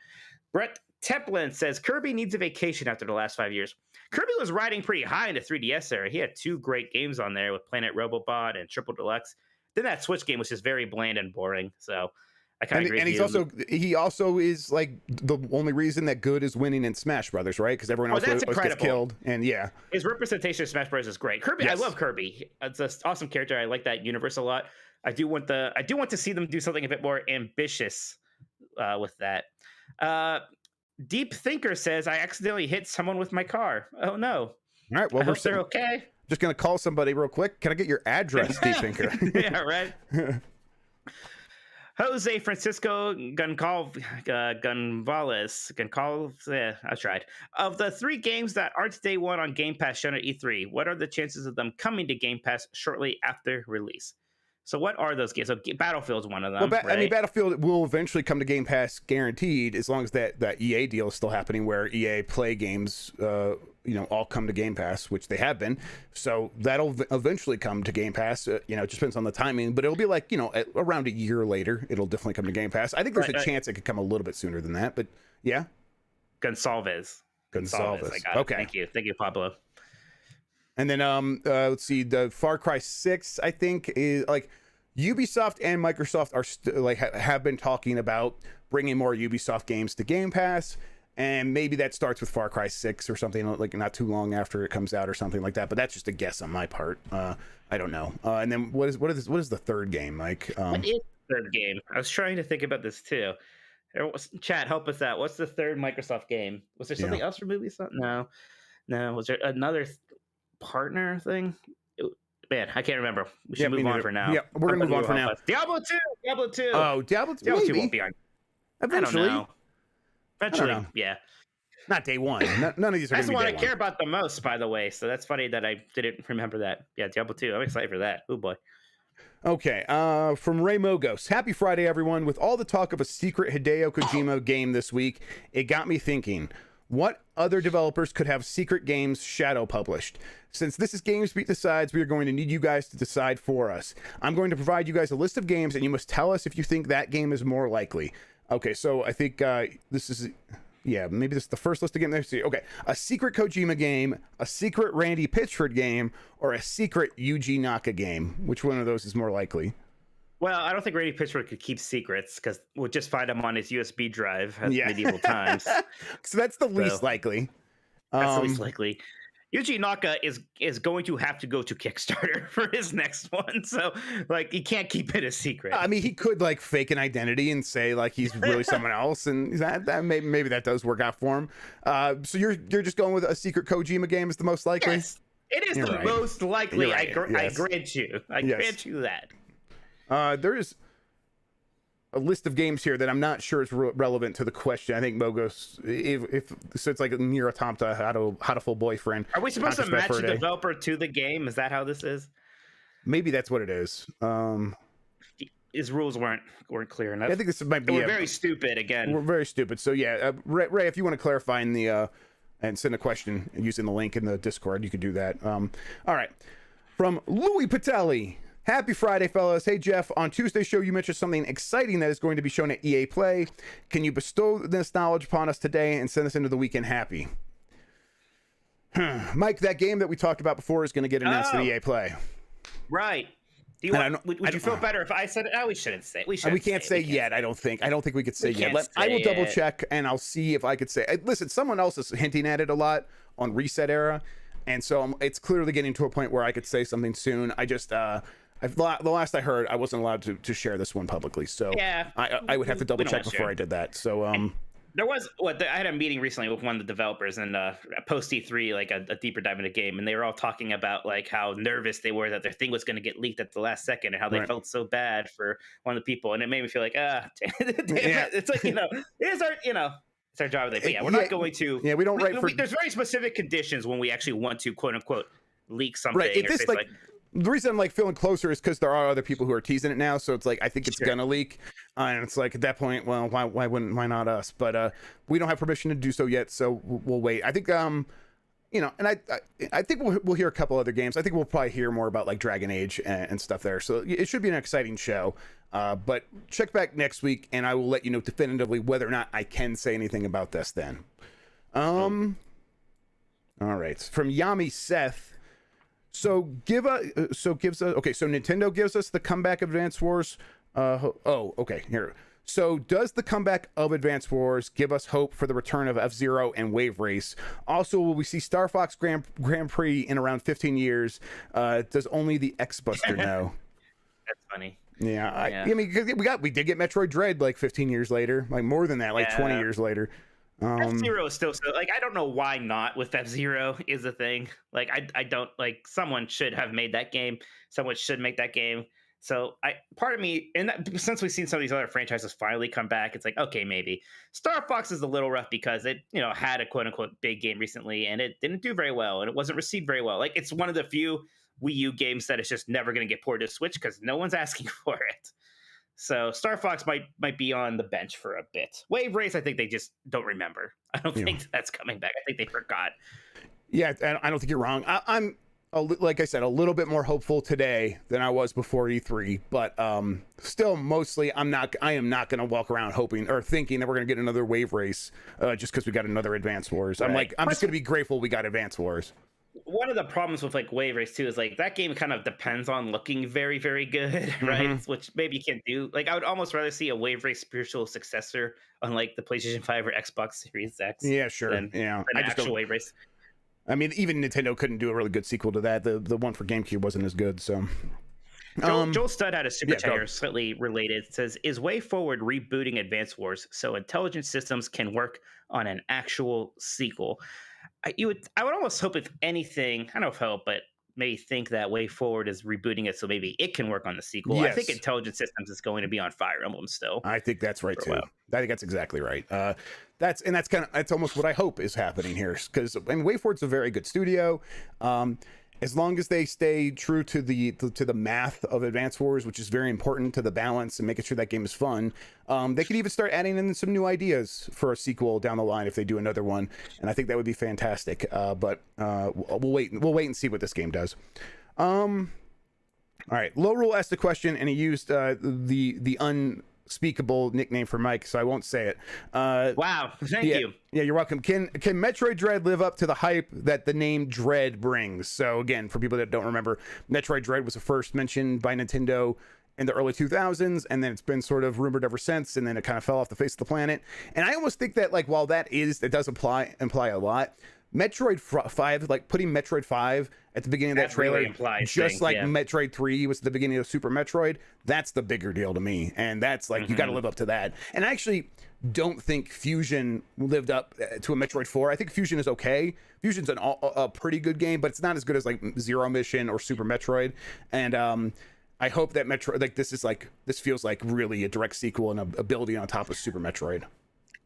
Brett Teplin says, Kirby needs a vacation after the last 5 years. Kirby was riding pretty high in the 3DS era. He had 2 great games on there with Planet Robobot and Triple Deluxe. Then that Switch game was just very bland and boring. So I kind of agree. And he also is like the only reason that Good is winning in Smash Brothers, right? Because everyone else gets killed. And yeah, his representation of Smash Bros is great. Kirby, yes. I love Kirby. It's an awesome character. I like that universe a lot. I do want to see them do something a bit more ambitious with that. Deep Thinker says, I accidentally hit someone with my car. Oh no. All right. Well, they're okay. Just gonna call somebody real quick. Can I get your address, Deep Thinker? Yeah, right. Jose Francisco Gonçalves, I tried. Of the 3 games that aren't day one on Game Pass shown at E3, what are the chances of them coming to Game Pass shortly after release? So what are those games? So Battlefield's one of them. Well, right? I mean, Battlefield will eventually come to Game Pass, guaranteed, as long as that EA deal is still happening, where EA Play games, all come to Game Pass, which they have been. So that'll eventually come to Game Pass. It just depends on the timing, but it'll be like around a year later. It'll definitely come to Game Pass. I think there's a chance it could come a little bit sooner than that, but yeah. Gonçalves. I got it. Okay. Thank you, Pablo. And then let's see, the Far Cry 6, I think, is like Ubisoft and Microsoft are have been talking about bringing more Ubisoft games to Game Pass, and maybe that starts with Far Cry 6 or something, like not too long after it comes out or something like that. But that's just a guess on my part. I don't know. And then what is the third game, Mike? What is the third game? I was trying to think about this too. Chat, help us out. What's the third Microsoft game? Was there something else from Ubisoft? No. Was there another partner thing? Man, I can't remember. We should move on for now. Yeah, we're gonna move on for now. Diablo 2. Oh, Diablo 2 won't be on. Eventually. I don't know. Eventually, yeah. Not day one. None of these are. That's the one I care about the most, by the way. So that's funny that I didn't remember that. Yeah, Diablo 2. I'm excited for that. Oh boy. Okay, from Ray Mogos. Happy Friday, everyone. With all the talk of a secret Hideo Kojima game this week, it got me thinking, what other developers could have secret games shadow published? Since this is Gamesbeat Decides, we are going to need you guys to decide for us. I'm going to provide you guys a list of games, and you must tell us if you think that game is more likely. Okay, so I think this is... Yeah, maybe this is the first list of games. Okay, a secret Kojima game, a secret Randy Pitchford game, or a secret Yuji Naka game. Which one of those is more likely? Well, I don't think Randy Pitchford could keep secrets because we'll just find him on his USB drive at medieval times. So that's the least likely. That's the least likely. Yuji Naka is going to have to go to Kickstarter for his next one, so he can't keep it a secret. I mean, he could fake an identity and say he's really someone else, and that maybe that does work out for him. So you're just going with a secret Kojima game is the most likely. Yes, it is the most likely. Right. I grant you. I grant you that. There is a list of games here that I'm not sure is relevant to the question. I think Mogos, if so, it's like Nier Automata, Hatoful Boyfriend. Are we supposed to match the developer to the game? Is that how this is? Maybe that's what it is. His rules weren't clear enough. I think this might be. We're very stupid again. We're very stupid. So yeah, Ray, if you want to clarify in the and send a question using the link in the Discord, you could do that. All right, from Louis Patelli. Happy Friday, fellas. Hey, Jeff, on Tuesday's show, you mentioned something exciting that is going to be shown at EA Play. Can you bestow this knowledge upon us today and send us into the weekend happy? Mike, that game that we talked about before is going to get announced at EA Play. Right. Would you feel better if I said it? Oh, we shouldn't say it. We can't say yet, I don't think. I don't think we could say yet. I will double check, and I'll see if I could say... Listen, someone else is hinting at it a lot on Reset Era, and so it's clearly getting to a point where I could say something soon. I just... the last I heard, I wasn't allowed to share this one publicly, so yeah, I would have to double check before I did that. So There was I had a meeting recently with one of the developers and post E3, like a deeper dive into the game, and they were all talking about like how nervous they were that their thing was going to get leaked at the last second, and how they felt so bad for one of the people, and it made me feel like damn it. It's like it is our it's our job. Like, but yeah, we're not going to. Yeah, we don't write for. There's very specific conditions when we actually want to quote unquote leak something. Right. If this like the reason I'm like feeling closer is because there are other people who are teasing it now, so it's like I think it's gonna leak, and it's like at that point, well, why not us? But we don't have permission to do so yet, so we'll wait. I think and I think we'll hear a couple other games. I think we'll probably hear more about like Dragon Age and stuff there. So it should be an exciting show. But check back next week, and I will let you know definitively whether or not I can say anything about this then. All right, from Yami Seth. So Nintendo gives us the comeback of Advance Wars. Okay, here. So does the comeback of Advance Wars give us hope for the return of F-Zero and Wave Race? Also, will we see Star Fox Grand Prix in around 15 years? Does only the X-Buster know? That's funny. Yeah, I mean, we did get Metroid Dread like 15 years later, like more than that, like 20 years later. F-Zero is still like I don't know why not with F-Zero is the thing. Like I don't like someone should have made that game. Someone should make that game. So part of me, and since we've seen some of these other franchises finally come back, it's like okay, maybe Star Fox is a little rough because it had a quote unquote big game recently and it didn't do very well and it wasn't received very well. Like it's one of the few Wii U games that is just never going to get ported to Switch because no one's asking for it. So Star Fox might be on the bench for a bit. Wave Race, I think they just don't remember. I don't think that's coming back. I think they forgot. Yeah, I don't think you're wrong. I'm like I said, a little bit more hopeful today than I was before E3, but still mostly I am not going to walk around hoping or thinking that we're going to get another Wave Race just because we got another Advance Wars. Right. I'm just going to be grateful we got Advance Wars. One of the problems with like Wave Race too is like that game kind of depends on looking very, very good, right? Which maybe you can't do. Like I would almost rather see a Wave Race spiritual successor on like the PlayStation 5 or Xbox Series X. Yeah, sure. Than actual Wave Race. I mean, even Nintendo couldn't do a really good sequel to that. The one for GameCube wasn't as good. So Joel Stud had a super chat here slightly related. It says, "Is Way Forward rebooting Advance Wars so intelligent systems can work on an actual sequel?" I would almost hope, if anything, I don't know if hope, but maybe think that Way Forward is rebooting it so maybe it can work on the sequel. Yes. I think Intelligent Systems is going to be on Fire Emblem still. I think that's right too. I think that's exactly right. That's almost what I hope is happening here, because Way Forward's a very good studio. As long as they stay true to the math of Advance Wars, which is very important to the balance and making sure that game is fun, they could even start adding in some new ideas for a sequel down the line if they do another one, and I think that would be fantastic. But we'll wait and see what this game does. All right, Low Rule asked a question, and he used the unspeakable nickname for Mike, so I won't say it. Wow, thank you. Yeah, you're welcome. Can Metroid Dread live up to the hype that the name Dread brings? So again, for people that don't remember, Metroid Dread was first mentioned by Nintendo in the early 2000s, and then it's been sort of rumored ever since, and then it kind of fell off the face of the planet. And I almost think that like while it does imply a lot, Metroid 5, like putting Metroid 5 at the beginning of that trailer, really just like Metroid 3 was the beginning of Super Metroid, that's the bigger deal to me. And that's like, you got to live up to that. And I actually don't think Fusion lived up to a Metroid 4. I think Fusion is okay. Fusion's a pretty good game, but it's not as good as like Zero Mission or Super Metroid. And I hope that this feels like really a direct sequel and a building on top of Super Metroid.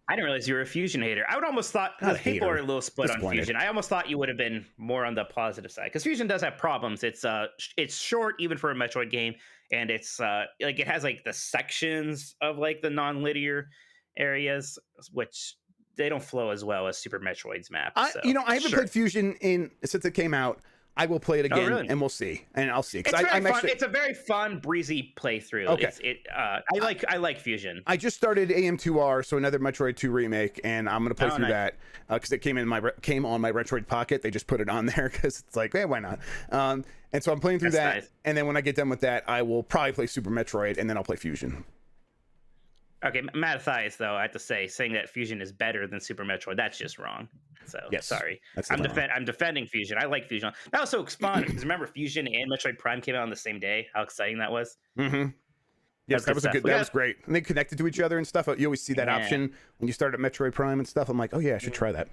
I didn't realize you were a Fusion hater. I would almost thought people are a little split on Fusion. I almost thought you would have been more on the positive side because Fusion does have problems. It's short even for a Metroid game, and it's like it has like the sections of like the non-linear areas, which they don't flow as well as Super Metroid's map. I haven't played Fusion since it came out. I will play it again, and we'll see. And I'll see. It's very fun. It's a very fun, breezy playthrough. Okay. I like Fusion. I just started AM2R, so another Metroid 2 remake, and I'm going to play through that because it came on my Metroid Pocket. They just put it on there because it's like, hey, why not? And so I'm playing through that, nice. And then when I get done with that, I will probably play Super Metroid, and then I'll play Fusion. Okay, Mattathias, though, I have to say, saying that Fusion is better than Super Metroid, that's just wrong. So, yes, sorry. I'm defending Fusion. I like Fusion. That was so fun, because remember, Fusion and Metroid Prime came out on the same day? How exciting that was? Mm-hmm. Yes, that was a good. That was great. And they connected to each other and stuff. You always see that option when you start at Metroid Prime and stuff. I'm like, oh yeah, I should try that.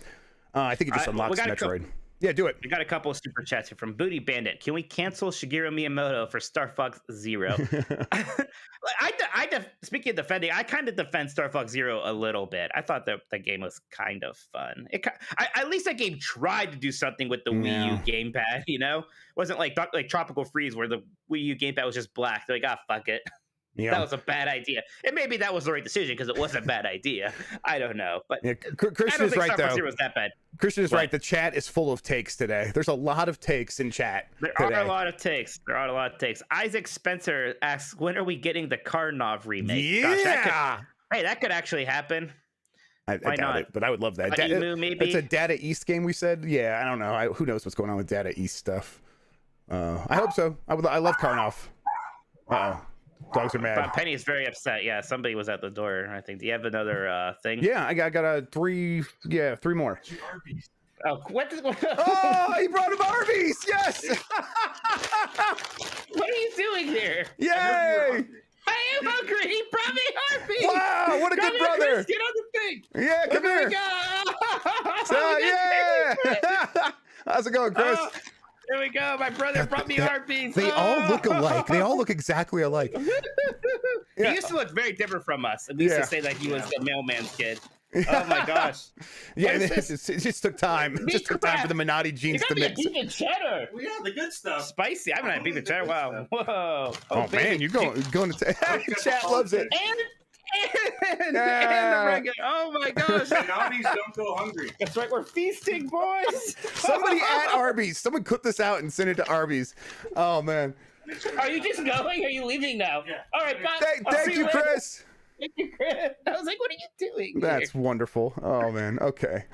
I think it just unlocks Metroid. Yeah, do it. We got a couple of super chats here from Booty Bandit. Can we cancel Shigeru Miyamoto for Star Fox Zero? Speaking of defending, I kind of defend Star Fox Zero a little bit. I thought that the game was kind of fun. At least that game tried to do something with the Wii U gamepad. You know, it wasn't like Tropical Freeze where the Wii U gamepad was just black. They're like, fuck it. Yeah. That was a bad idea. And maybe that was the right decision because it was a bad idea. I don't know. But Christian is right, though. Zero was that bad. Christian is right. The chat is full of takes today. There's a lot of takes in chat. There are a lot of takes. Isaac Spencer asks, when are we getting the Karnov remake? Yeah. Gosh, that could actually happen. I doubt it, but I would love that. Maybe. It's a Data East game, we said. Yeah, I don't know. Who knows what's going on with Data East stuff. I hope so. I love Karnov. Uh-oh. Dogs are mad. Penny is very upset. Yeah, somebody was at the door, I think. Do you have another thing? Yeah, I got three more. ARBY'S. Oh, what? Oh, he brought him ARBY'S. Yes. What are you doing here? Yay! I am hungry. He brought me ARBY'S. Wow, what a good brother. Chris, get on the thing. Yeah, come here. Yeah. How's it going, Chris? There we go. My brother brought me ARBY'S. They all look alike. They all look exactly alike. He used to look very different from us. We used to say that he was the mailman's kid. Oh my gosh. Yeah, it just took time. It just took time for the Minotti genes to mix. Beef and cheddar. We have the good stuff. Spicy. I haven't had beef and cheddar. Wow. Whoa. Oh man, you're going to chat loves it. And the regular. Oh my gosh. And ARBY'S don't go hungry. That's right. We're feasting, boys. Somebody at ARBY'S. Someone clip this out and send it to ARBY'S. Oh man. Are you just going? Or are you leaving now? Yeah. All right, bye. Thank you, Chris. Thank you, Chris. I was like, what are you doing? That's wonderful. Oh man. Okay.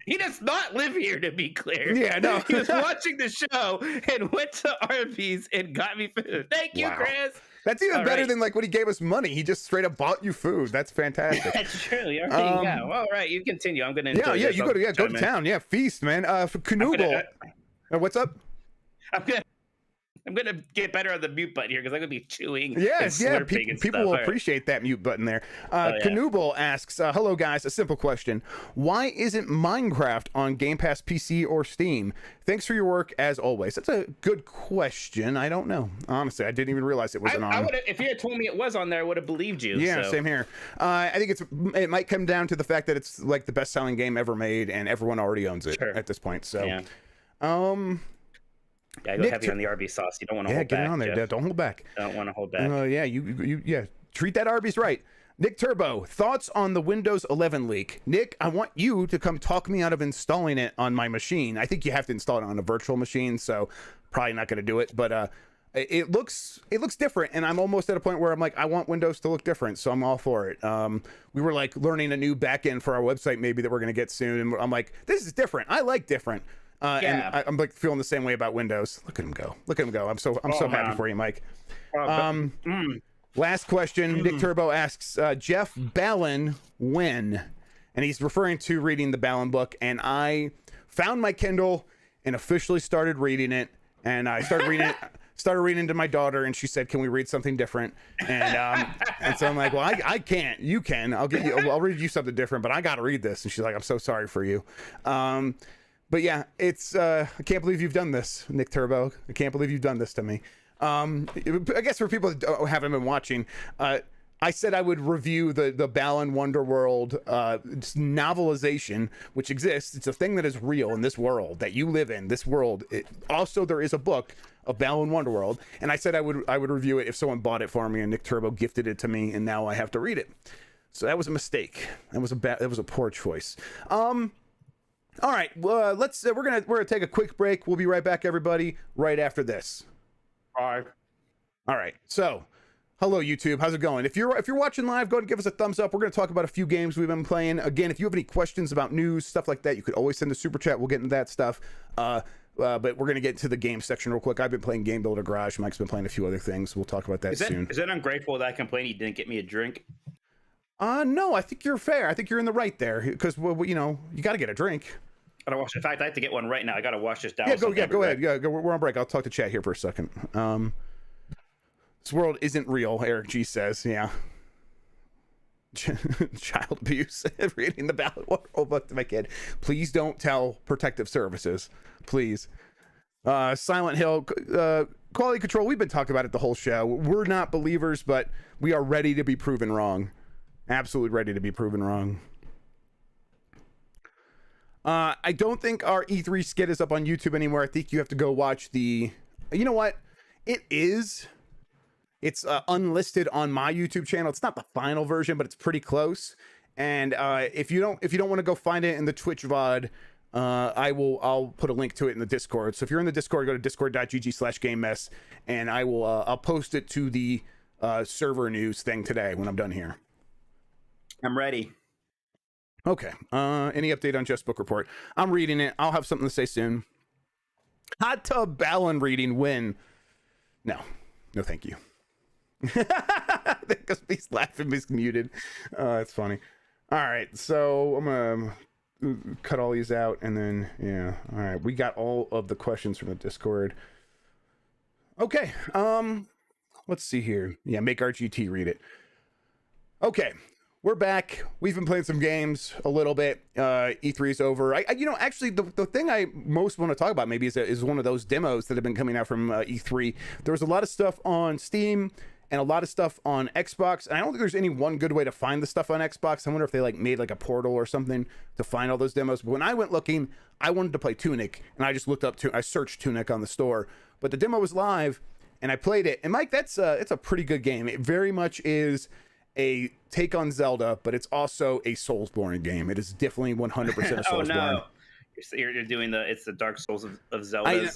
He does not live here, to be clear. Yeah, no. He was watching the show and went to ARBY'S and got me food. Thank you, Chris. That's even better than like when he gave us money. He just straight up bought you food. That's fantastic. That's true. There you go. All right, you continue. I'm gonna enjoy this. You go to town. Yeah, feast, man. For Canoodle. What's up? I'm gonna get better on the mute button here because I'm gonna be chewing. Yes, people will appreciate that mute button there. Canoodle asks, "Hello guys, a simple question: why isn't Minecraft on Game Pass PC or Steam? Thanks for your work as always." That's a good question. I don't know. Honestly, I didn't even realize it wasn't on. If you had told me it was on there, I would have believed you. Yeah, same here. I think it might come down to the fact that it's like the best-selling game ever made, and everyone already owns it at this point. So, yeah, go heavy on the ARBY'S sauce. You don't want to hold back. Yeah, get on there. Don't hold back. Don't want to hold back. You treat that ARBY'S right. Nick Turbo, thoughts on the Windows 11 leak? Nick, I want you to come talk me out of installing it on my machine. I think you have to install it on a virtual machine, so probably not going to do it. But it looks different, and I'm almost at a point where I'm like, I want Windows to look different, so I'm all for it. We were like learning a new backend for our website maybe that we're going to get soon, and I'm like, this is different. I like different. And I'm like feeling the same way about Windows. Look at him go. I'm so happy for you, Mike. Last question. Nick Turbo asks, Jeff Ballin when? And he's referring to reading the Ballin book. And I found my Kindle and officially started reading it. And I started reading it. Started reading to my daughter, and she said, "Can we read something different?" And so I'm like, "Well, I can't. You can. I'll read you something different, but I got to read this." And she's like, "I'm so sorry for you." But yeah, it's I can't believe you've done this, Nick Turbo. I can't believe you've done this to me. I guess for people that haven't been watching, I said I would review the Balan Wonderworld novelization, which exists. It's a thing that is real in this world that you live in. This world. Also, there is a book of Balan Wonderworld, and I said I would review it if someone bought it for me, and Nick Turbo gifted it to me, and now I have to read it. So that was a mistake. That was a poor choice. All right, well, we're gonna take a quick break. We'll be right back, everybody, right after this. All right. So, hello YouTube, how's it going? If you're watching live, go ahead and give us a thumbs up. We're gonna talk about a few games we've been playing. Again, if you have any questions about news, stuff like that, you could always send a super chat. We'll get into that stuff. But we're gonna get to the game section real quick. I've been playing Game Builder Garage. Mike's been playing a few other things. We'll talk about that soon. Is it ungrateful that I complained you didn't get me a drink? No, I think you're fair. I think you're in the right there because you got to get a drink. I gotta wash. In fact, I have to get one right now. I gotta wash this down. Go ahead. Yeah, we're on break. I'll talk to chat here for a second. This world isn't real, Eric G says. Yeah. Child abuse. Reading the ballot book to my kid. Please don't tell protective services. Please. Silent Hill, quality control. We've been talking about it the whole show. We're not believers, but we are ready to be proven wrong. Absolutely ready to be proven wrong. I don't think our E3 skit is up on YouTube anymore. I think you have to go watch the... You know what? It is. It's unlisted on my YouTube channel. It's not the final version, but it's pretty close. And if you don't want to go find it in the Twitch VOD, I'll put a link to it in the Discord. So if you're in the Discord, go to discord.gg/gamemess, and I'll post it to the server news thing today when I'm done here. I'm ready. Okay. Any update on Jeff's book report? I'm reading it. I'll have something to say soon. Hot Tub Ballon reading win. No, thank you. Because he's laughing, he's muted. That's funny. All right, so I'm gonna cut all these out, and then yeah. All right, we got all of the questions from the Discord. Okay. Let's see here. Yeah, make RGT read it. Okay. We're back. We've been playing some games a little bit. E3 is over. Actually, the thing I most want to talk about maybe is one of those demos that have been coming out from E3. There was a lot of stuff on Steam and a lot of stuff on Xbox. And I don't think there's any one good way to find the stuff on Xbox. I wonder if they made a portal or something to find all those demos. But when I went looking, I wanted to play Tunic, and I just looked up I searched Tunic on the store. But the demo was live, and I played it. And Mike, it's a pretty good game. It very much is a take on Zelda, but it's also a Soulsborne game. It is definitely 100% a Soulsborne. Oh no, you're doing it's the Dark Souls of Zelda.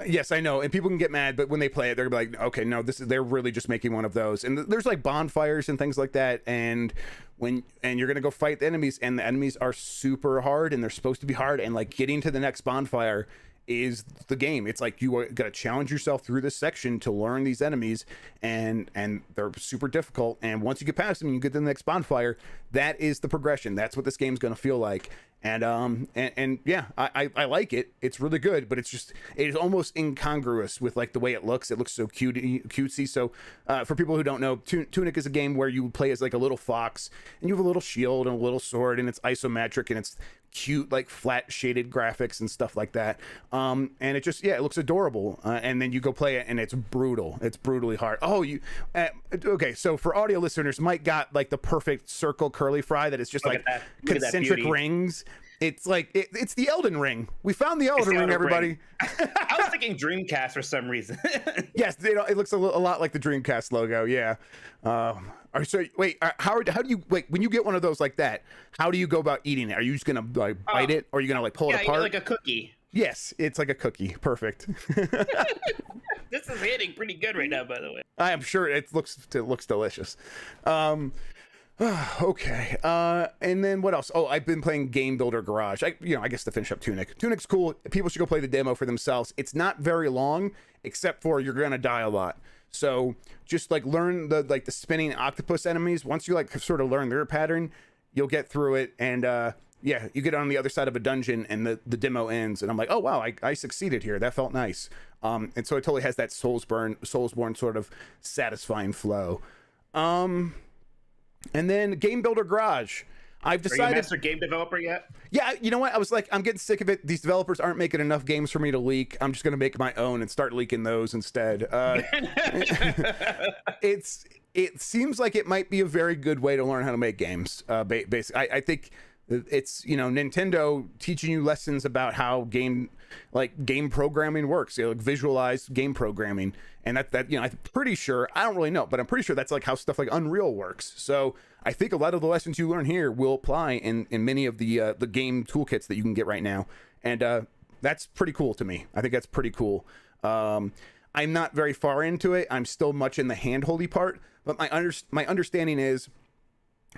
Yes, I know. And people can get mad, but when they play it, they're gonna be like, okay, no, they're really just making one of those. And there's bonfires and things like that. And you're gonna go fight the enemies, and the enemies are super hard, and they're supposed to be hard. And getting to the next bonfire is the game. It's you got to challenge yourself through this section to learn these enemies, and they're super difficult. And once you get past them and you get to the next bonfire, that is the progression. That's what this game's going to feel like. And yeah, I like it. It's really good, but it is almost incongruous with the way it looks. It looks so cutesy. So for people who don't know, Tunic is a game where you play as a little fox, and you have a little shield and a little sword, and it's isometric, and it's cute flat shaded graphics and stuff like that. And it looks adorable. And then you go play it, and it's brutal. It's brutally hard. Okay, so for audio listeners, Mike got the perfect circle curly fry that is just concentric rings. It's it's the Elden Ring. We found the Elden Ring, everybody. I was thinking Dreamcast for some reason. Yes, it looks a lot like the Dreamcast logo. Yeah. So wait, how do you when you get one of those like that? How do you go about eating it? Are you just gonna bite it, or are you gonna pull it apart? Like a cookie. Yes, it's like a cookie. Perfect. This is hitting pretty good right now, by the way. I am sure it looks delicious. Okay. And then what else? Oh, I've been playing Game Builder Garage. I guess to finish up Tunic. Tunic's cool. People should go play the demo for themselves. It's not very long, except for you're gonna die a lot. So just learn the spinning octopus enemies. Once you sort of learn their pattern, you'll get through it. And yeah, you get on the other side of a dungeon, and the demo ends. And I'm like, oh wow, I succeeded here. That felt nice. And so it totally has that Soulsborne sort of satisfying flow. And then Game Builder Garage. I've decided. Are you a master game developer yet? Yeah, you know what? I was I'm getting sick of it. These developers aren't making enough games for me to leak. I'm just going to make my own and start leaking those instead. It seems like it might be a very good way to learn how to make games. Basically, I think it's Nintendo teaching you lessons about how game programming works. Visualize game programming, and that I'm pretty sure, I don't really know, but I'm pretty sure that's how stuff like Unreal works. So I think a lot of the lessons you learn here will apply in many of the game toolkits that you can get right now, and that's pretty cool to me. I think that's pretty cool. I'm not very far into it. I'm still much in the hand-holdy part, but my understanding is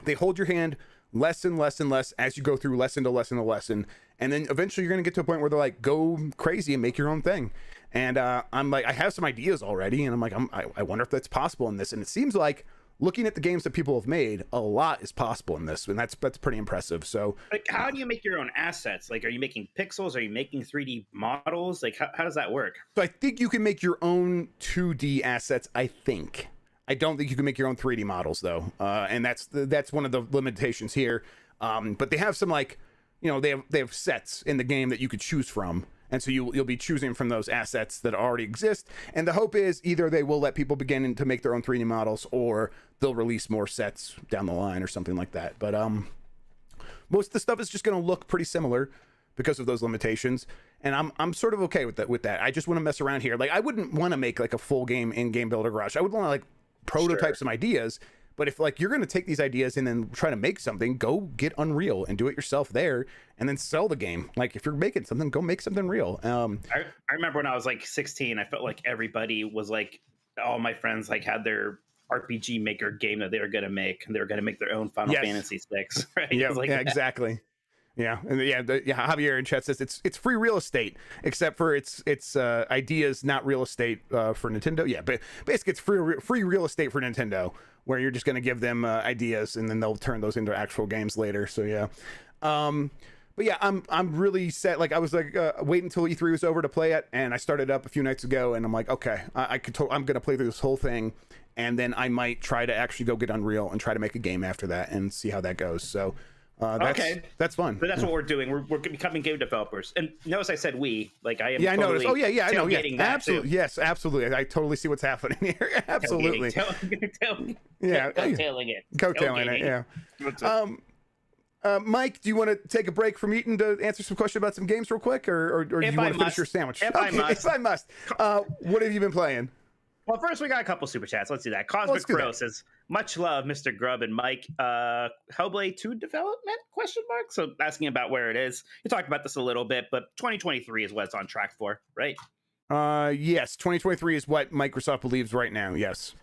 they hold your hand less and less and less as you go through lesson to lesson to lesson, and then eventually you're going to get to a point where they're go crazy and make your own thing. And I'm I have some ideas already, and I'm I wonder if that's possible in this. And it seems like looking at the games that people have made, a lot is possible in this, and that's pretty impressive. So, like, how do you make your own assets? Like, are you making pixels? Are you making 3D models? Like, how does that work? so I think you can make your own 2D assets. I don't think you can make your own 3D models though, and that's one of the limitations here. But they have some, like, you know, they have sets in the game that you could choose from. And so you'll be choosing from those assets that already exist. And the hope is either they will let people begin to make their own 3D models, or they'll release more sets down the line or something like that. But most of the stuff is just going to look pretty similar because of those limitations. And I'm sort of okay with that. I just want to mess around here. Like, I wouldn't want to make like a full game in Game Builder Garage. I would want to like prototype some ideas. But if like you're going to take these ideas and then try to make something, go get Unreal and do it yourself there, and then sell the game. Like, if you're making something, go make something real. I remember when I was like 16, I felt like everybody was like, all my friends like had their RPG Maker game that they were going to make, and they were going to make their own Final Fantasy 6. Right? Yeah, like exactly. Yeah, and Javier in chat says it's free real estate, except for it's ideas, not real estate for Nintendo. Yeah, but basically it's free real estate for Nintendo, where you're just going to give them ideas and then they'll turn those into actual games later. So yeah, but yeah, I'm really set. Like, I was like waiting until E3 was over to play it, and I started up a few nights ago, and I'm like, okay, I'm going to play through this whole thing, and then I might try to actually go get Unreal and try to make a game after that and see how that goes. So. That's fun. But that's what we're doing. We're becoming game developers. And notice I said we. Like, I am. Yeah, totally I noticed. Oh yeah, I know. Yeah, absolutely. Too. Yes, absolutely. I totally see what's happening here. Absolutely. Coattailing it. Coattailing it. Yeah. Mike, do you want to take a break from eating to answer some questions about some games real quick, or do you want to finish your sandwich? If I must. What have you been playing? Well, first we got a couple super chats. Let's do that. Cosmic Pro says, "Much love, Mr. Grubb and Mike. Hellblade 2 development? ? So asking about where it is. You talked about this a little bit, but 2023 is what it's on track for, right? Yes, 2023 is what Microsoft believes right now. Yes.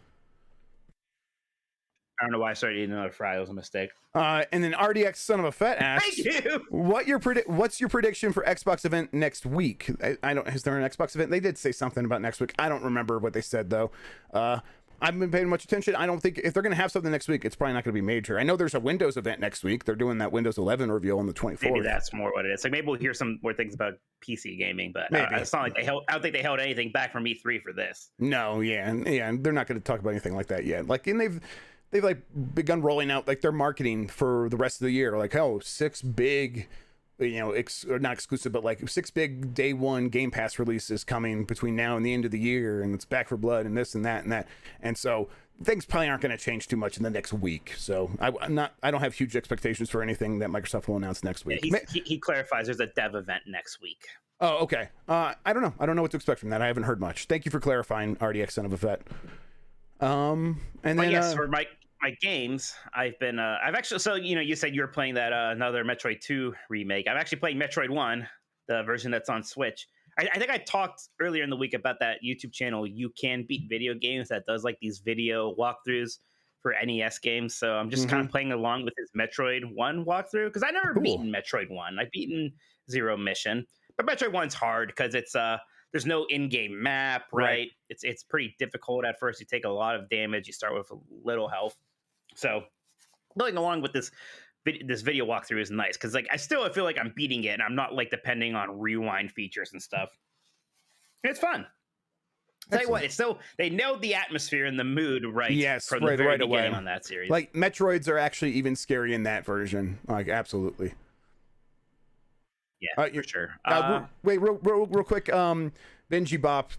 I don't know why I started eating another fry. It was a mistake. And then RDX Son of a Fett asks, "Thank you. What's your prediction for Xbox event next week?" I don't. Is there an Xbox event? They did say something about next week. I don't remember what they said though. I haven't been paying much attention. I don't think if they're going to have something next week, it's probably not going to be major. I know there's a Windows event next week. They're doing that Windows 11 reveal on the 24th. Maybe that's more what it is. Like, maybe we'll hear some more things about PC gaming, but it's not like I don't think they held anything back from E3 for this. No, and they're not going to talk about anything like that yet. Like, and they've like begun rolling out like their marketing for the rest of the year. Like, 6 big, or not exclusive, but like 6 big day one Game Pass releases coming between now and the end of the year, and it's Back for Blood and this and that and that. And so things probably aren't going to change too much in the next week. So I don't have huge expectations for anything that Microsoft will announce next week. Yeah, he clarifies there's a dev event next week. Oh, okay. I don't know. I don't know what to expect from that. I haven't heard much. Thank you for clarifying, RDX Son of a Vet. And then yes, for my games, I've actually, so you said you were playing that another Metroid 2 remake. I'm actually playing Metroid 1, the version that's on Switch. I think I talked earlier in the week about that YouTube channel, You Can Beat Video Games, that does like these video walkthroughs for NES games. So I'm just kind of playing along with his Metroid 1 walkthrough, because I never beaten Metroid 1. I've beaten Zero Mission, but Metroid 1's hard because it's there's no in-game map, right? It's pretty difficult at first. You take a lot of damage. You start with a little health. So going along with this video walkthrough is nice, because like I feel like I'm beating it, and I'm not like depending on rewind features and stuff. It's fun. Tell you what, they nailed the atmosphere and the mood from the very beginning on that series. Like, Metroids are actually even scary in that version. Like, absolutely. Yeah, for sure. Wait, real quick. Benji Bop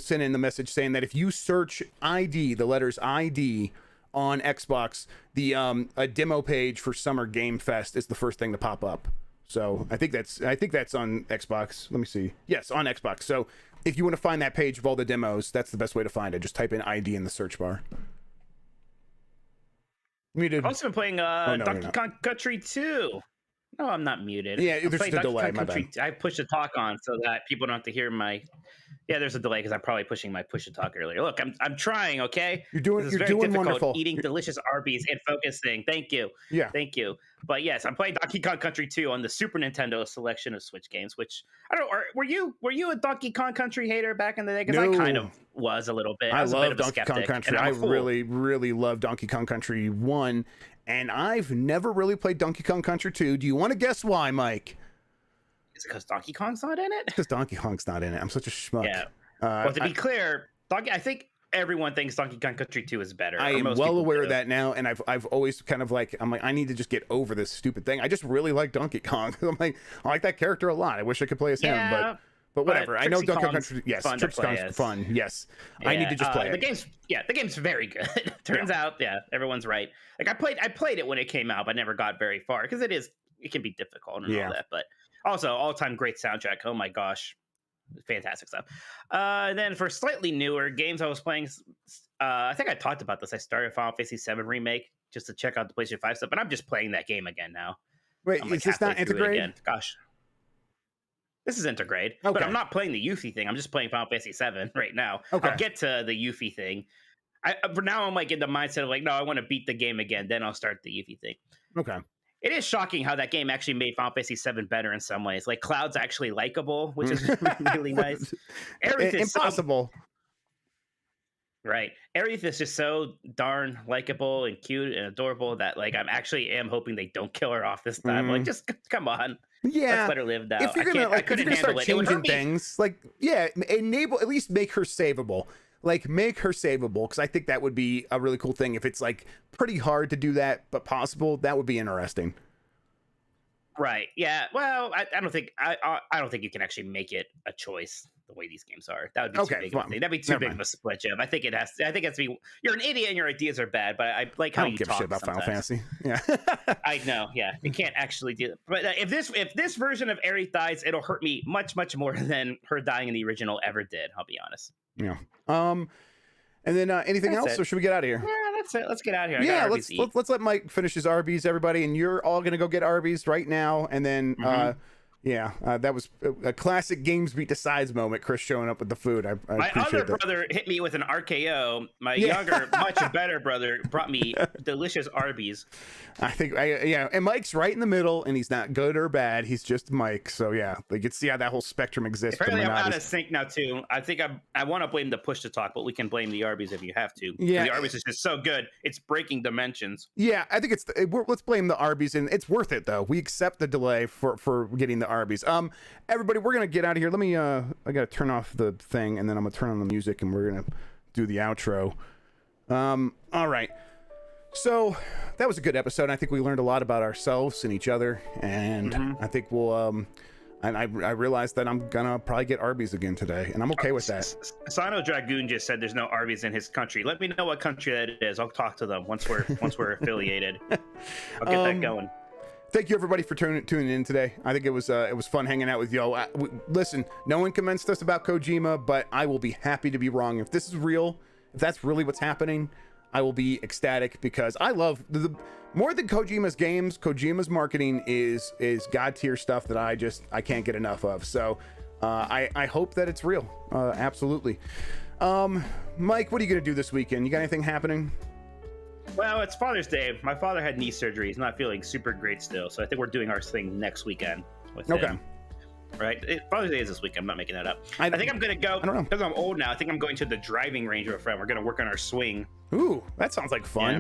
sent in the message saying that if you search ID, the letters ID on Xbox, the a demo page for Summer Game Fest is the first thing to pop up. So I think that's on Xbox. Let me see. Yes, on Xbox. So if you want to find that page of all the demos, that's the best way to find it. Just type in ID in the search bar. Muted. I've also been playing Donkey Kong Country 2. No, I'm not muted. Yeah, there's just a delay. My bad. I push the talk on so that people don't have to hear my Yeah, there's a delay because I'm probably pushing my push to talk earlier. Look, I'm trying. Okay, You're doing this is very doing difficult wonderful. eating delicious Arby's and focusing. Thank you. Yeah. Thank you. But yes, I'm playing Donkey Kong Country 2 on the Super Nintendo selection of Switch games. Which I don't. Were you a Donkey Kong Country hater back in the day? Because No. I kind of was a little bit. I was a love bit of a Donkey Kong skeptic, Country. and I I'm a fool. really love Donkey Kong Country 1, and I've never really played Donkey Kong Country 2. Do you want to guess why, Mike? Is it because Donkey Kong's not in it? Because Donkey Kong's not in it. I'm such a schmuck. Yeah. Well, to be clear, I think everyone thinks Donkey Kong Country 2 is better. I am well aware of that now, and I've always kind of like, I'm like, I need to just get over this stupid thing. I just really like Donkey Kong. I'm like, I like that character a lot. I wish I could play as him, but whatever. I know Donkey Kong Country. Yes, Trixie Kong's fun. Yes, yeah, I need to just play it. The game's very good. Turns out, everyone's right. Like I played it when it came out, but never got very far because it can be difficult and all that. But also, all-time great soundtrack. Oh my gosh. Fantastic stuff. Then for slightly newer games I was playing, I think I talked about this. I started Final Fantasy VII Remake just to check out the PlayStation 5 stuff, but I'm just playing that game again now. Wait, is this not Intergrade? Gosh. This is Intergrade, but I'm not playing the Yuffie thing. I'm just playing Final Fantasy VII right now. Okay. I'll get to the Yuffie thing. For now, I'm like in the mindset of like, no, I want to beat the game again. Then I'll start the Yuffie thing. Okay. It is shocking how that game actually made Final Fantasy VII better in some ways. Like Cloud's actually likable, which is really nice. Aerith is impossible. Right. Aerith is just so darn likable and cute and adorable that like I'm actually hoping they don't kill her off this time. Like just come on. Yeah. Let's let her live now. If you're gonna start changing things, like enable, at least make her savable. Like make her savable, because I think that would be a really cool thing. If it's like pretty hard to do that but possible, that would be interesting. Right. Yeah. Well, I don't think you can actually make it a choice the way these games are. That would be too big of a thing. That'd be too big of a split, Jim. I think it has to be. You're an idiot and your ideas are bad, but I like how you talk. I don't give a shit about Final Fantasy. Yeah. I know. Yeah. You can't actually do it. But if this version of Aerith dies, it'll hurt me much more than her dying in the original ever did. I'll be honest. Yeah. And then anything else, or should we get out of here? Yeah, that's it. Let's get out of here. Yeah, let's let Mike finish his Arby's, everybody, and you're all gonna go get Arby's right now, and then that was a classic Gamesbeat Decides moment. Chris showing up with the food. I my other brother hit me with an RKO. My younger, much better brother brought me delicious Arby's. I think, and Mike's right in the middle, and he's not good or bad. He's just Mike. So yeah, you can see how that whole spectrum exists. Apparently, I'm out of sync now too. I think I want to blame the push to talk, but we can blame the Arby's if you have to. Yeah, the Arby's is just so good; it's breaking dimensions. Yeah, I think let's blame the Arby's, and it's worth it though. We accept the delay for getting the Arby's. Everybody, we're gonna get out of here. Let me I gotta turn off the thing, and then I'm gonna turn on the music, and we're gonna do the outro. All right. So that was a good episode. I think we learned a lot about ourselves and each other, and I think we'll and I realized that I'm gonna probably get Arby's again today, and I'm okay with that. Sino Dragoon just said there's no Arby's in his country. Let me know what country that is. I'll talk to them once we're affiliated. I'll get that going. Thank you everybody for tuning in today. I think it was fun hanging out with y'all. Listen, no one convinced us about Kojima, but I will be happy to be wrong. If this is real, if that's really what's happening, I will be ecstatic, because I love more than Kojima's games. Kojima's marketing is god tier stuff that I can't get enough of. So I hope that it's real. Absolutely. Mike, what are you gonna do this weekend? You got anything happening? Well, it's Father's Day. My father had knee surgery. He's not feeling super great still, so I think we're doing our thing next weekend with him. Right? Father's Day is this weekend. I'm not making that up. I think I'm going to go, because I'm old now, I think I'm going to the driving range with a friend. We're going to work on our swing. Ooh, that sounds like fun.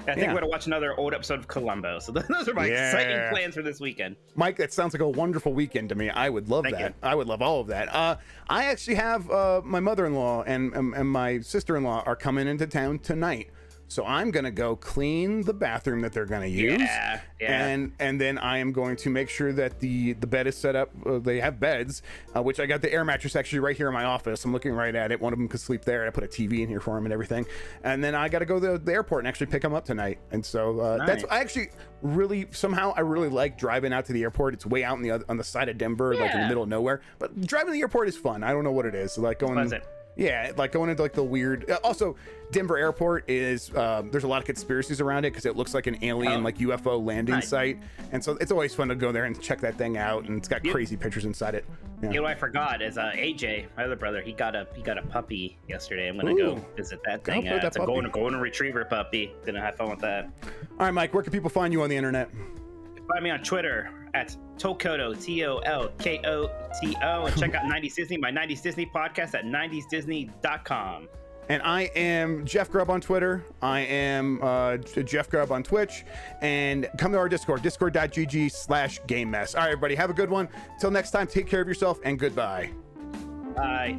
Yeah. I think we're going to watch another old episode of Columbo. So those are my exciting plans for this weekend. Mike, that sounds like a wonderful weekend to me. I would love that. I would love all of that. I actually have my mother-in-law and my sister-in-law are coming into town tonight. So I'm going to go clean the bathroom that they're going to use. And then I am going to make sure that the bed is set up. They have beds, which I got the air mattress actually right here in my office. I'm looking right at it. One of them could sleep there. I put a TV in here for him and everything. And then I got to go to the airport and actually pick him up tonight. And so nice. I actually really like driving out to the airport. It's way out on the side of Denver, like in the middle of nowhere. But driving to the airport is fun. I don't know what it is. Like going... Yeah, like going into like the weird. Also, Denver Airport is there's a lot of conspiracies around it because it looks like an alien like UFO landing site, and so it's always fun to go there and check that thing out. And it's got crazy pictures inside it. You know what I forgot is AJ, my other brother. He got a puppy yesterday. I'm gonna go visit that thing. It's a golden retriever puppy. Gonna have fun with that. All right, Mike. Where can people find you on the internet? Find me on Twitter at Tolkoto, TOLKOTO, and check out 90s Disney, my 90s Disney podcast at 90sdisney.com. And I am Jeff Grubb on Twitter. I am Jeff Grubb on Twitch. And come to our Discord, discord.gg/GameMess. All right, everybody, have a good one. Until next time, take care of yourself and goodbye. Bye.